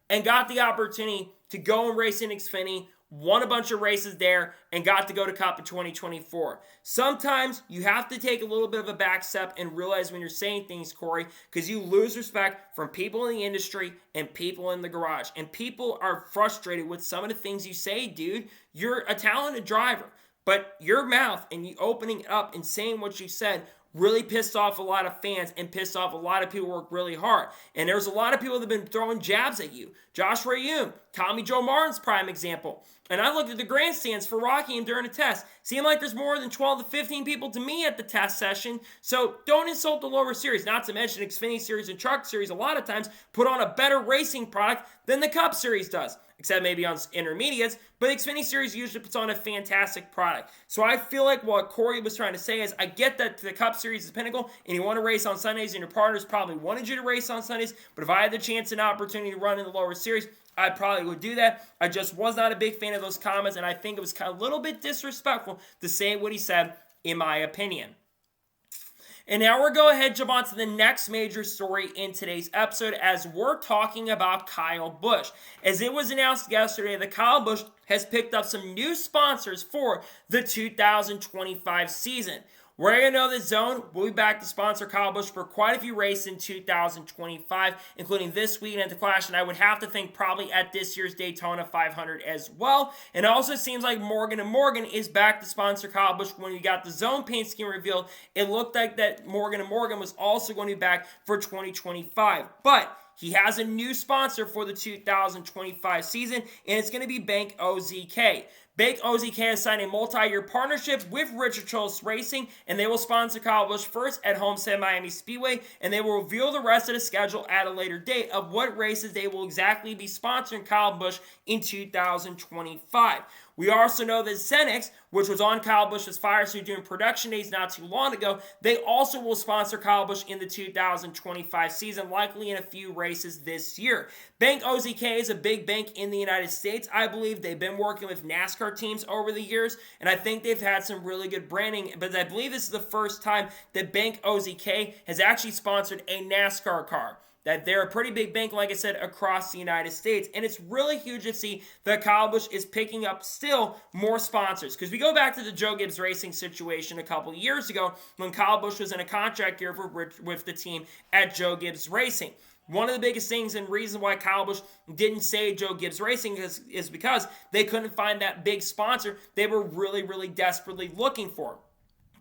and got the opportunity to go and race in Xfinity, won a bunch of races there, and got to go to Cup in 2024. Sometimes you have to take a little bit of a back step and realize when you're saying things, Corey, because you lose respect from people in the industry and people in the garage. And people are frustrated with some of the things you say, dude. You're a talented driver, but your mouth and you opening it up and saying what you said really pissed off a lot of fans and pissed off a lot of people who work really hard. And there's a lot of people that have been throwing jabs at you. Josh Rayoum, Tommy Joe Martin's prime example. And I looked at the grandstands for Rockingham during a test. Seemed like there's more than 12 to 15 people to me at the test session. So don't insult the lower series. Not to mention Xfinity Series and Truck Series a lot of times put on a better racing product than the Cup Series does. Except maybe on intermediates, but Xfinity Series usually puts on a fantastic product. So I feel like what Corey was trying to say is, I get that the Cup Series is pinnacle, and you want to race on Sundays, and your partners probably wanted you to race on Sundays, but if I had the chance and opportunity to run in the lower series, I probably would do that. I just was not a big fan of those comments, and I think it was kind of a little bit disrespectful to say what he said, in my opinion. And now we're going to go ahead and jump on to the next major story in today's episode, as we're talking about Kyle Busch. As it was announced yesterday that Kyle Busch has picked up some new sponsors for the 2025 season. We're going to know that Zone will be back to sponsor Kyle Busch for quite a few races in 2025, including this weekend at the Clash, and I would have to think probably at this year's Daytona 500 as well. And it also seems like Morgan & Morgan is back to sponsor Kyle Busch. When you got the Zone paint scheme revealed, it looked like that Morgan & Morgan was also going to be back for 2025. But he has a new sponsor for the 2025 season, and it's going to be Bank OZK. Bank OZK has signed a multi-year partnership with Richard Childress Racing, and they will sponsor Kyle Busch first at Homestead Miami Speedway, and they will reveal the rest of the schedule at a later date of what races they will exactly be sponsoring Kyle Busch in 2025. We also know that Xenix, which was on Kyle Busch's Fire Suit doing production days not too long ago, they also will sponsor Kyle Busch in the 2025 season, likely in a few races this year. Bank OZK is a big bank in the United States. I believe they've been working with NASCAR teams over the years, and I think they've had some really good branding, but I believe this is the first time that Bank OZK has actually sponsored a NASCAR car. That they're a pretty big bank, like I said, across the United States. And it's really huge to see that Kyle Busch is picking up still more sponsors. Because we go back to the Joe Gibbs Racing situation a couple years ago when Kyle Busch was in a contract year with the team at Joe Gibbs Racing. One of the biggest things and reasons why Kyle Busch didn't stay at Joe Gibbs Racing is because they couldn't find that big sponsor they were really, really desperately looking for.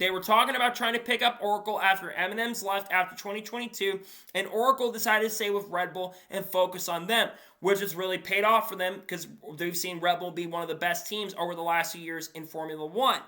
They were talking about trying to pick up Oracle after M&M's left after 2022, and Oracle decided to stay with Red Bull and focus on them, which has really paid off for them because they've seen Red Bull be one of the best teams over the last few years in Formula One.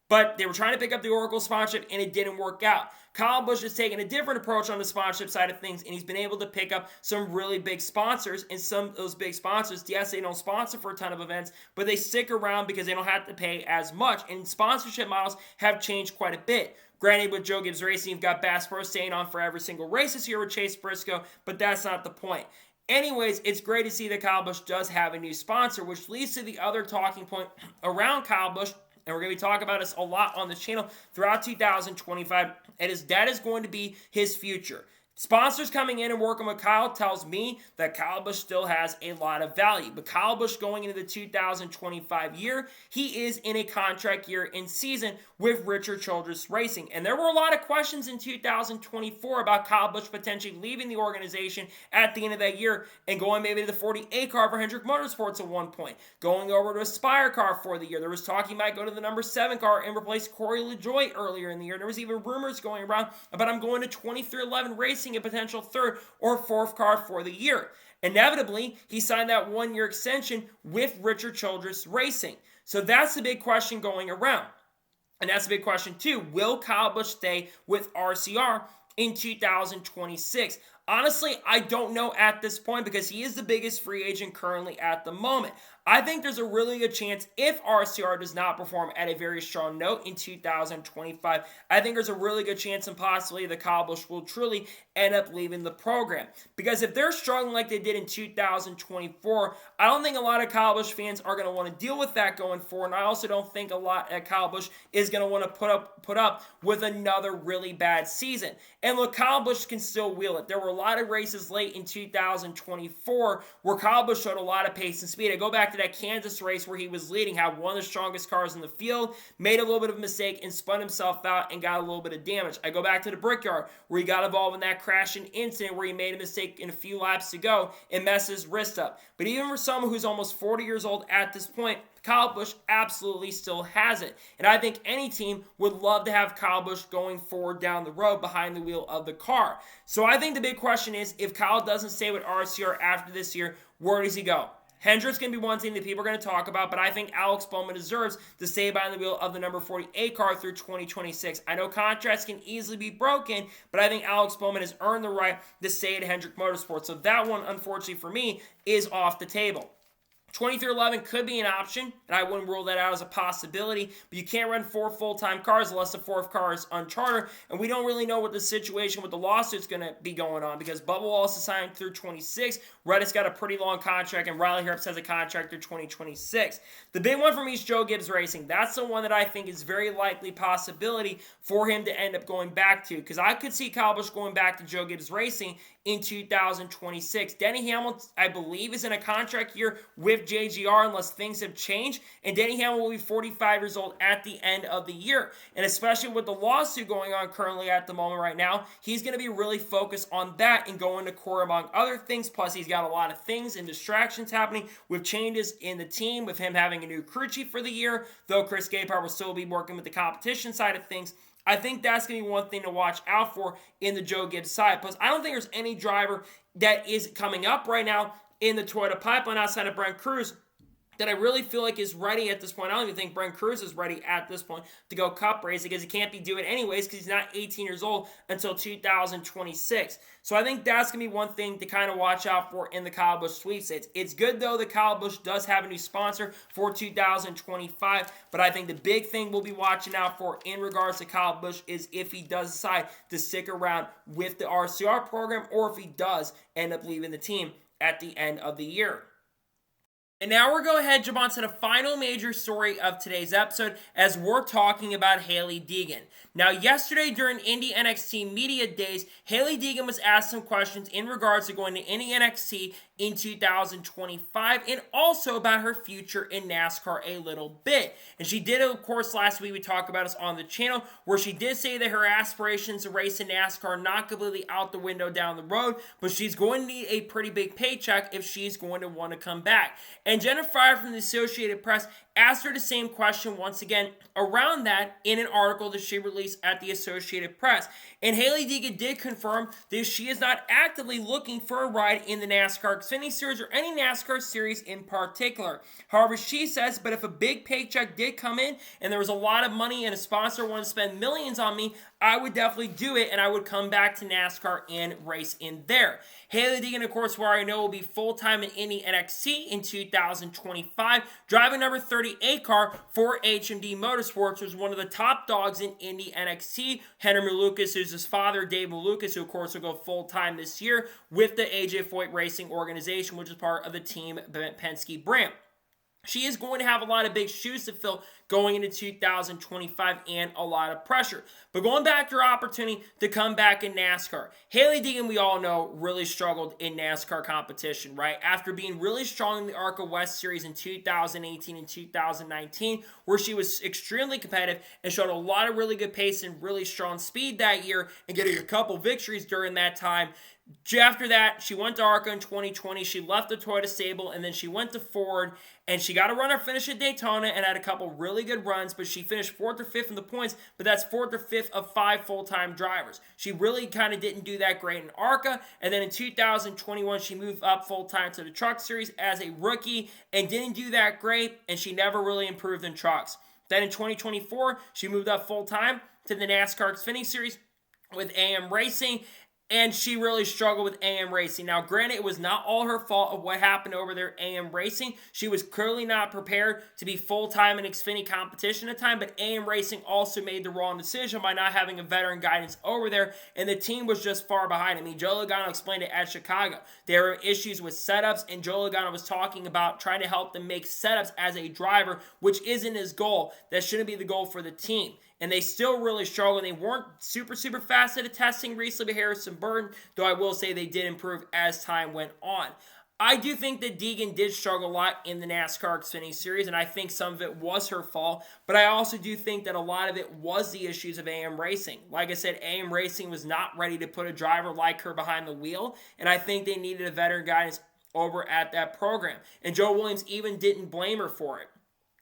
But they were trying to pick up the Oracle sponsorship, and it didn't work out. Kyle Busch has taken a different approach on the sponsorship side of things, and he's been able to pick up some really big sponsors. And some of those big sponsors, yes, they don't sponsor for a ton of events, but they stick around because they don't have to pay as much. And sponsorship models have changed quite a bit. Granted, with Joe Gibbs Racing, you've got Bass Pro staying on for every single race this year with Chase Briscoe, but that's not the point. Anyways, it's great to see that Kyle Busch does have a new sponsor, which leads to the other talking point around Kyle Busch. And we're going to be talking about this a lot on this channel throughout 2025. And that is going to be his future. Sponsors coming in and working with Kyle tells me that Kyle Busch still has a lot of value. But Kyle Busch going into the 2025 year, he is in a contract year in season with Richard Childress Racing. And there were a lot of questions in 2024 about Kyle Busch potentially leaving the organization at the end of that year and going maybe to the 48 car for Hendrick Motorsports at one point. Going over to a Spire car for the year. There was talk he might go to the number 7 car and replace Corey LaJoie earlier in the year. There was even rumors going around about him going to 2311 Racing chasing a potential third or fourth car for the year. Inevitably, he signed that one-year extension with Richard Childress Racing. So that's the big question going around. And that's a big question too. Will Kyle Busch stay with RCR in 2026? Honestly, I don't know at this point because he is the biggest free agent currently at the moment. I think there's a really good chance if RCR does not perform at a very strong note in 2025, I think there's a really good chance and possibility that Kyle Busch will truly end up leaving the program. Because if they're struggling like they did in 2024, I don't think a lot of Kyle Busch fans are going to want to deal with that going forward. And I also don't think a lot at Kyle Busch is going to want to put up with another really bad season. And look, Kyle Busch can still wheel it. There were a lot of races late in 2024 where Kyle Busch showed a lot of pace and speed. I go back to that Kansas race where he was leading, had one of the strongest cars in the field, made a little bit of a mistake and spun himself out and got a little bit of damage. I go back to the Brickyard where he got involved in that crashing incident where he made a mistake in a few laps to go and messed his wrist up. But even for someone who's almost 40 years old at this point, Kyle Busch absolutely still has it. And I think any team would love to have Kyle Busch going forward down the road behind the wheel of the car. So I think the big question is, if Kyle doesn't stay with RCR after this year, where does he go? Hendrick's going to be one thing that people are going to talk about, but I think Alex Bowman deserves to stay behind the wheel of the number 48 car through 2026. I know contracts can easily be broken, but I think Alex Bowman has earned the right to stay at Hendrick Motorsports. So that one, unfortunately for me, is off the table. 2311 could be an option, and I wouldn't rule that out as a possibility, but you can't run 4 full-time cars unless the 4th car is unchartered, and we don't really know what the situation with the lawsuit's going to be going on because Bubba Wallace is signed through 26, Reddick's got a pretty long contract, and Riley Herbst has a contract through 2026. The big one for me is Joe Gibbs Racing. That's the one that I think is very likely possibility for him to end up going back to, because I could see Kyle Busch going back to Joe Gibbs Racing in 2026. Denny Hamlin, I believe, is in a contract year with JGR unless things have changed, and Denny Hamlin will be 45 years old at the end of the year. And especially with the lawsuit going on currently at the moment right now, he's going to be really focused on that and going to court among other things. Plus, he's got a lot of things and distractions happening with changes in the team, with him having a new crew chief for the year, though Chris Gabehart will still be working with the competition side of things. I think that's going to be one thing to watch out for in the Joe Gibbs side. Plus, I don't think there's any driver that is coming up right now in the Toyota pipeline outside of Brent Cruz that I really feel like is ready at this point. I don't even think Brent Cruz is ready at this point to go cup racing because he can't be doing it anyways because he's not 18 years old until 2026. So I think that's going to be one thing to kind of watch out for in the Kyle Busch sweepstakes. It's good, though, that Kyle Busch does have a new sponsor for 2025, but I think the big thing we'll be watching out for in regards to Kyle Busch is if he does decide to stick around with the RCR program or if he does end up leaving the team at the end of the year. And now we're going ahead and jump on to the final major story of today's episode as we're talking about Hailie Deegan. Now, yesterday during Indy NXT Media Days, Hailie Deegan was asked some questions in regards to going to Indy NXT in 2025 and also about her future in NASCAR a little bit. And she did, of course, last week we talked about this on the channel where she did say that her aspirations to race in NASCAR are not completely out the window down the road, but she's going to need a pretty big paycheck if she's going to want to come back. And Jenna Fryer from the Associated Press asked her the same question once again around that in an article that she released at the Associated Press. And Hailie Deegan did confirm that she is not actively looking for a ride in the NASCAR Xfinity Series or any NASCAR series in particular. However, she says, but if a big paycheck did come in and there was a lot of money and a sponsor wanted to spend millions on me, I would definitely do it and I would come back to NASCAR and race in there. Hailie Deegan, of course, where I know will be full-time in Indy NXT in 2025, driving number 38 car for HMD Motorsports, who's one of the top dogs in Indy NXT. Henry Malukas, who's his father, Dave Malukas, who of course will go full-time this year with the AJ Foyt Racing organization, which is part of the Team Penske brand. She is going to have a lot of big shoes to fill going into 2025 and a lot of pressure. But going back to her opportunity to come back in NASCAR, Hailie Deegan, we all know, really struggled in NASCAR competition, right? After being really strong in the ARCA West Series in 2018 and 2019, where she was extremely competitive and showed a lot of really good pace and really strong speed that year and getting a couple victories during that time, After that, she went to ARCA in 2020. She left the Toyota stable, and then she went to Ford, and she got a runner finish at Daytona and had a couple really good runs, but she finished 4th or 5th in the points, but that's 4th or 5th of 5 full-time drivers. She really kind of didn't do that great in ARCA, and then in 2021, she moved up full-time to the Truck Series as a rookie and didn't do that great, and she never really improved in trucks. Then in 2024, she moved up full-time to the NASCAR Xfinity Series with AM Racing, and she really struggled with AM Racing. Now, granted, it was not all her fault of what happened over there at AM Racing. She was clearly not prepared to be full-time in Xfinity competition at the time, but AM Racing also made the wrong decision by not having a veteran guidance over there, and the team was just far behind. I mean, Joe Logano explained it at Chicago. There were issues with setups, and Joe Logano was talking about trying to help them make setups as a driver, which isn't his goal. That shouldn't be the goal for the team. And they still really struggle. They weren't super fast at the testing recently with Harrison Burton, though I will say they did improve as time went on. I do think that Deegan did struggle a lot in the NASCAR Xfinity Series, and I think some of it was her fault, but I also do think that a lot of it was the issues of AM Racing. Like I said, AM Racing was not ready to put a driver like her behind the wheel, and I think they needed a veteran guidance over at that program. And Joe Williams even didn't blame her for it.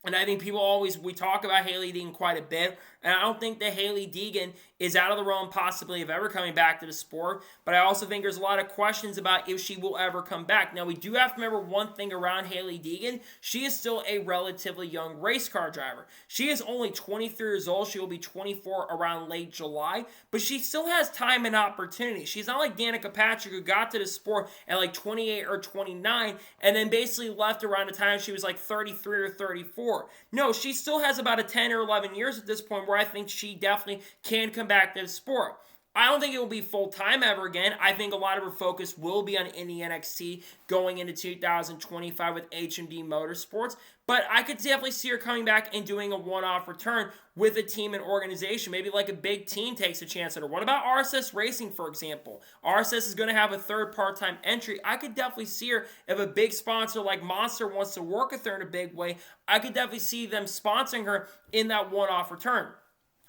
And I think we talk about Hailie Deegan quite a bit, and I don't think that Hailie Deegan is out of the realm possibly of ever coming back to the sport, but I also think there's a lot of questions about if she will ever come back. Now, we do have to remember one thing around Hailie Deegan. She is still a relatively young race car driver. She is only 23 years old. She will be 24 around late July, but she still has time and opportunity. She's not like Danica Patrick, who got to the sport at like 28 or 29 and then basically left around the time she was like 33 or 34. No, she still has about a 10 or 11 years at this point where I think she definitely can come back to the sport. I don't think it will be full-time ever again. I think a lot of her focus will be on Indy NXT going into 2025 with HMD Motorsports. But I could definitely see her coming back and doing a one-off return with a team and organization. Maybe like a big team takes a chance at her. What about RSS Racing, for example? RSS is going to have a third part-time entry. I could definitely see her if a big sponsor like Monster wants to work with her in a big way. I could definitely see them sponsoring her in that one-off return.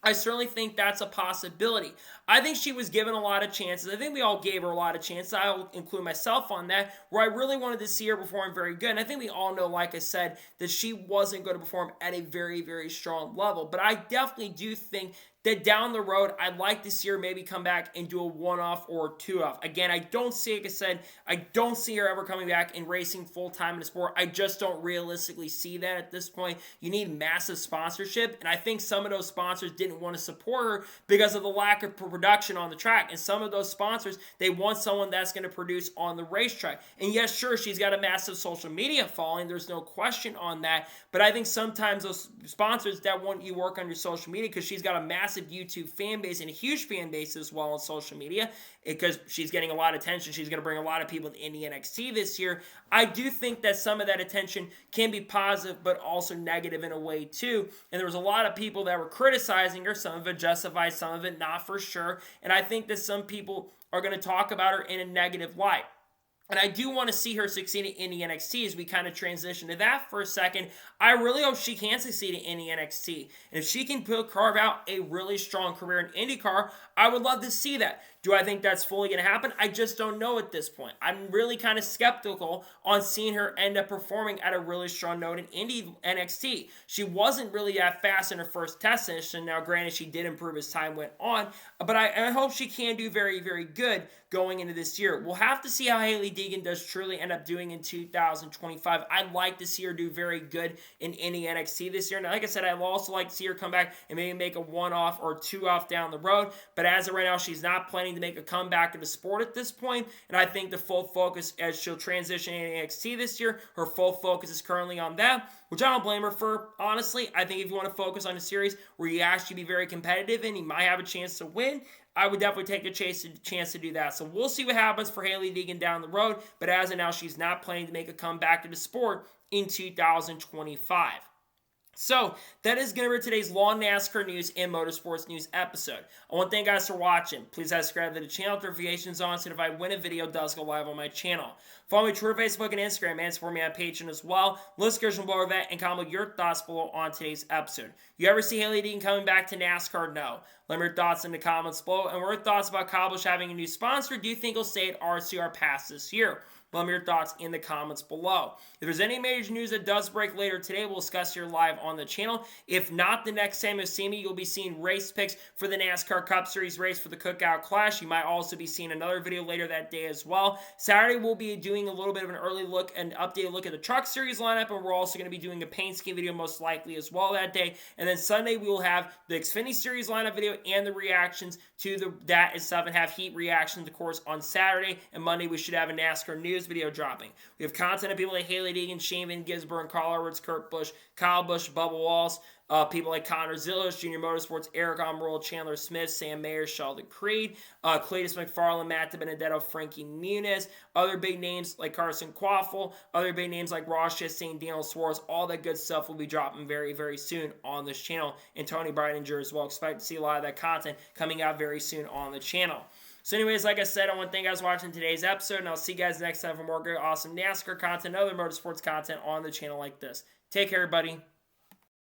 I certainly think that's a possibility. I think she was given a lot of chances. I think we all gave her a lot of chances. I'll include myself on that, where I really wanted to see her perform very good. And I think we all know, like I said, that she wasn't going to perform at a very, very strong level. But I definitely do think that down the road, I'd like to see her maybe come back and do a one-off or two-off. Again, I don't see, like I said, I don't see her ever coming back and racing full-time in the sport. I just don't realistically see that at this point. You need massive sponsorship, and I think some of those sponsors didn't want to support her because of the lack of production on the track. And some of those sponsors, they want someone that's going to produce on the racetrack. And yes, sure, she's got a massive social media following. There's no question on that. But I think sometimes those sponsors that want you to work on your social media, because she's got a massive YouTube fan base and a huge fan base as well on social media, because she's getting a lot of attention. She's going to bring a lot of people to Indy NXT this year. I do think that some of that attention can be positive, but also negative in a way too. And there was a lot of people that were criticizing her. Some of it justified, some of it not for sure. And I think that some people are going to talk about her in a negative light. And I do want to see her succeed in Indy NXT as we kind of transition to that for a second. I really hope she can succeed in Indy NXT. And if she can carve out a really strong career in IndyCar, I would love to see that. Do I think that's fully going to happen? I just don't know at this point. I'm really kind of skeptical on seeing her end up performing at a really strong note in Indy NXT. She wasn't really that fast in her first test session. Now, granted, she did improve as time went on, but I hope she can do very, very good going into this year. We'll have to see how Hailie Deegan does truly end up doing in 2025. I'd like to see her do very good in Indy NXT this year. Now, like I said, I'd also like to see her come back and maybe make a one-off or two-off down the road, but as of right now, she's not planning to make a comeback in the sport at this point, and I think the full focus as she'll transition in NXT this year, her full focus is currently on that, which I don't blame her for. Honestly, I think if you want to focus on a series where you actually be very competitive and you might have a chance to win, I would definitely take a chance to do that. So we'll see what happens for Hailie Deegan down the road, but as of now, she's not planning to make a comeback to the sport in 2025. So, that is going to be today's long NASCAR news and motorsports news episode. I want to thank you guys for watching. Please subscribe to the channel, notifications on, so if I win a video, it does go live on my channel. Follow me on Twitter, Facebook, and Instagram, and support me on Patreon as well. List description below that, and comment your thoughts below on today's episode. You ever see Hailie Deegan coming back to NASCAR? No. Let me know your thoughts in the comments below. And what are your thoughts about Kyle Busch having a new sponsor? Do you think he'll stay at RCR past this year? Let me know your thoughts in the comments below. If there's any major news that does break later today, we'll discuss here live on the channel. If not, the next time you see me, you'll be seeing race picks for the NASCAR Cup Series race for the Cookout Clash. You might also be seeing another video later that day as well. Saturday, we'll be doing a little bit of an early look and updated look at the Truck Series lineup, and we're also going to be doing a paint scheme video most likely as well that day. And then Sunday, we will have the Xfinity Series lineup video and the reactions to that is 7.5 heat reactions, of course, on Saturday. And Monday, we should have a NASCAR news video dropping. We have content of people like Hailie Deegan, Shane Van Gisbergen, Carl Edwards, Kurt Busch, Kyle Busch, Bubba Wallace, people like Connor Zillish, Junior Motorsports, Eric Almirola, Chandler Smith, Sam Mayer, Sheldon Creed, Cletus McFarland, Matt DiBenedetto, Frankie Muniz, other big names like Carson Quaffle, other big names like Ross Chastain, Daniel Suarez, all that good stuff will be dropping very, very soon on this channel. And Tony Breidinger as well. Expect to see a lot of that content coming out very soon on the channel. So anyways, like I said, I want to thank you guys for watching today's episode, and I'll see you guys next time for more good, awesome NASCAR content and other motorsports content on the channel like this. Take care, everybody.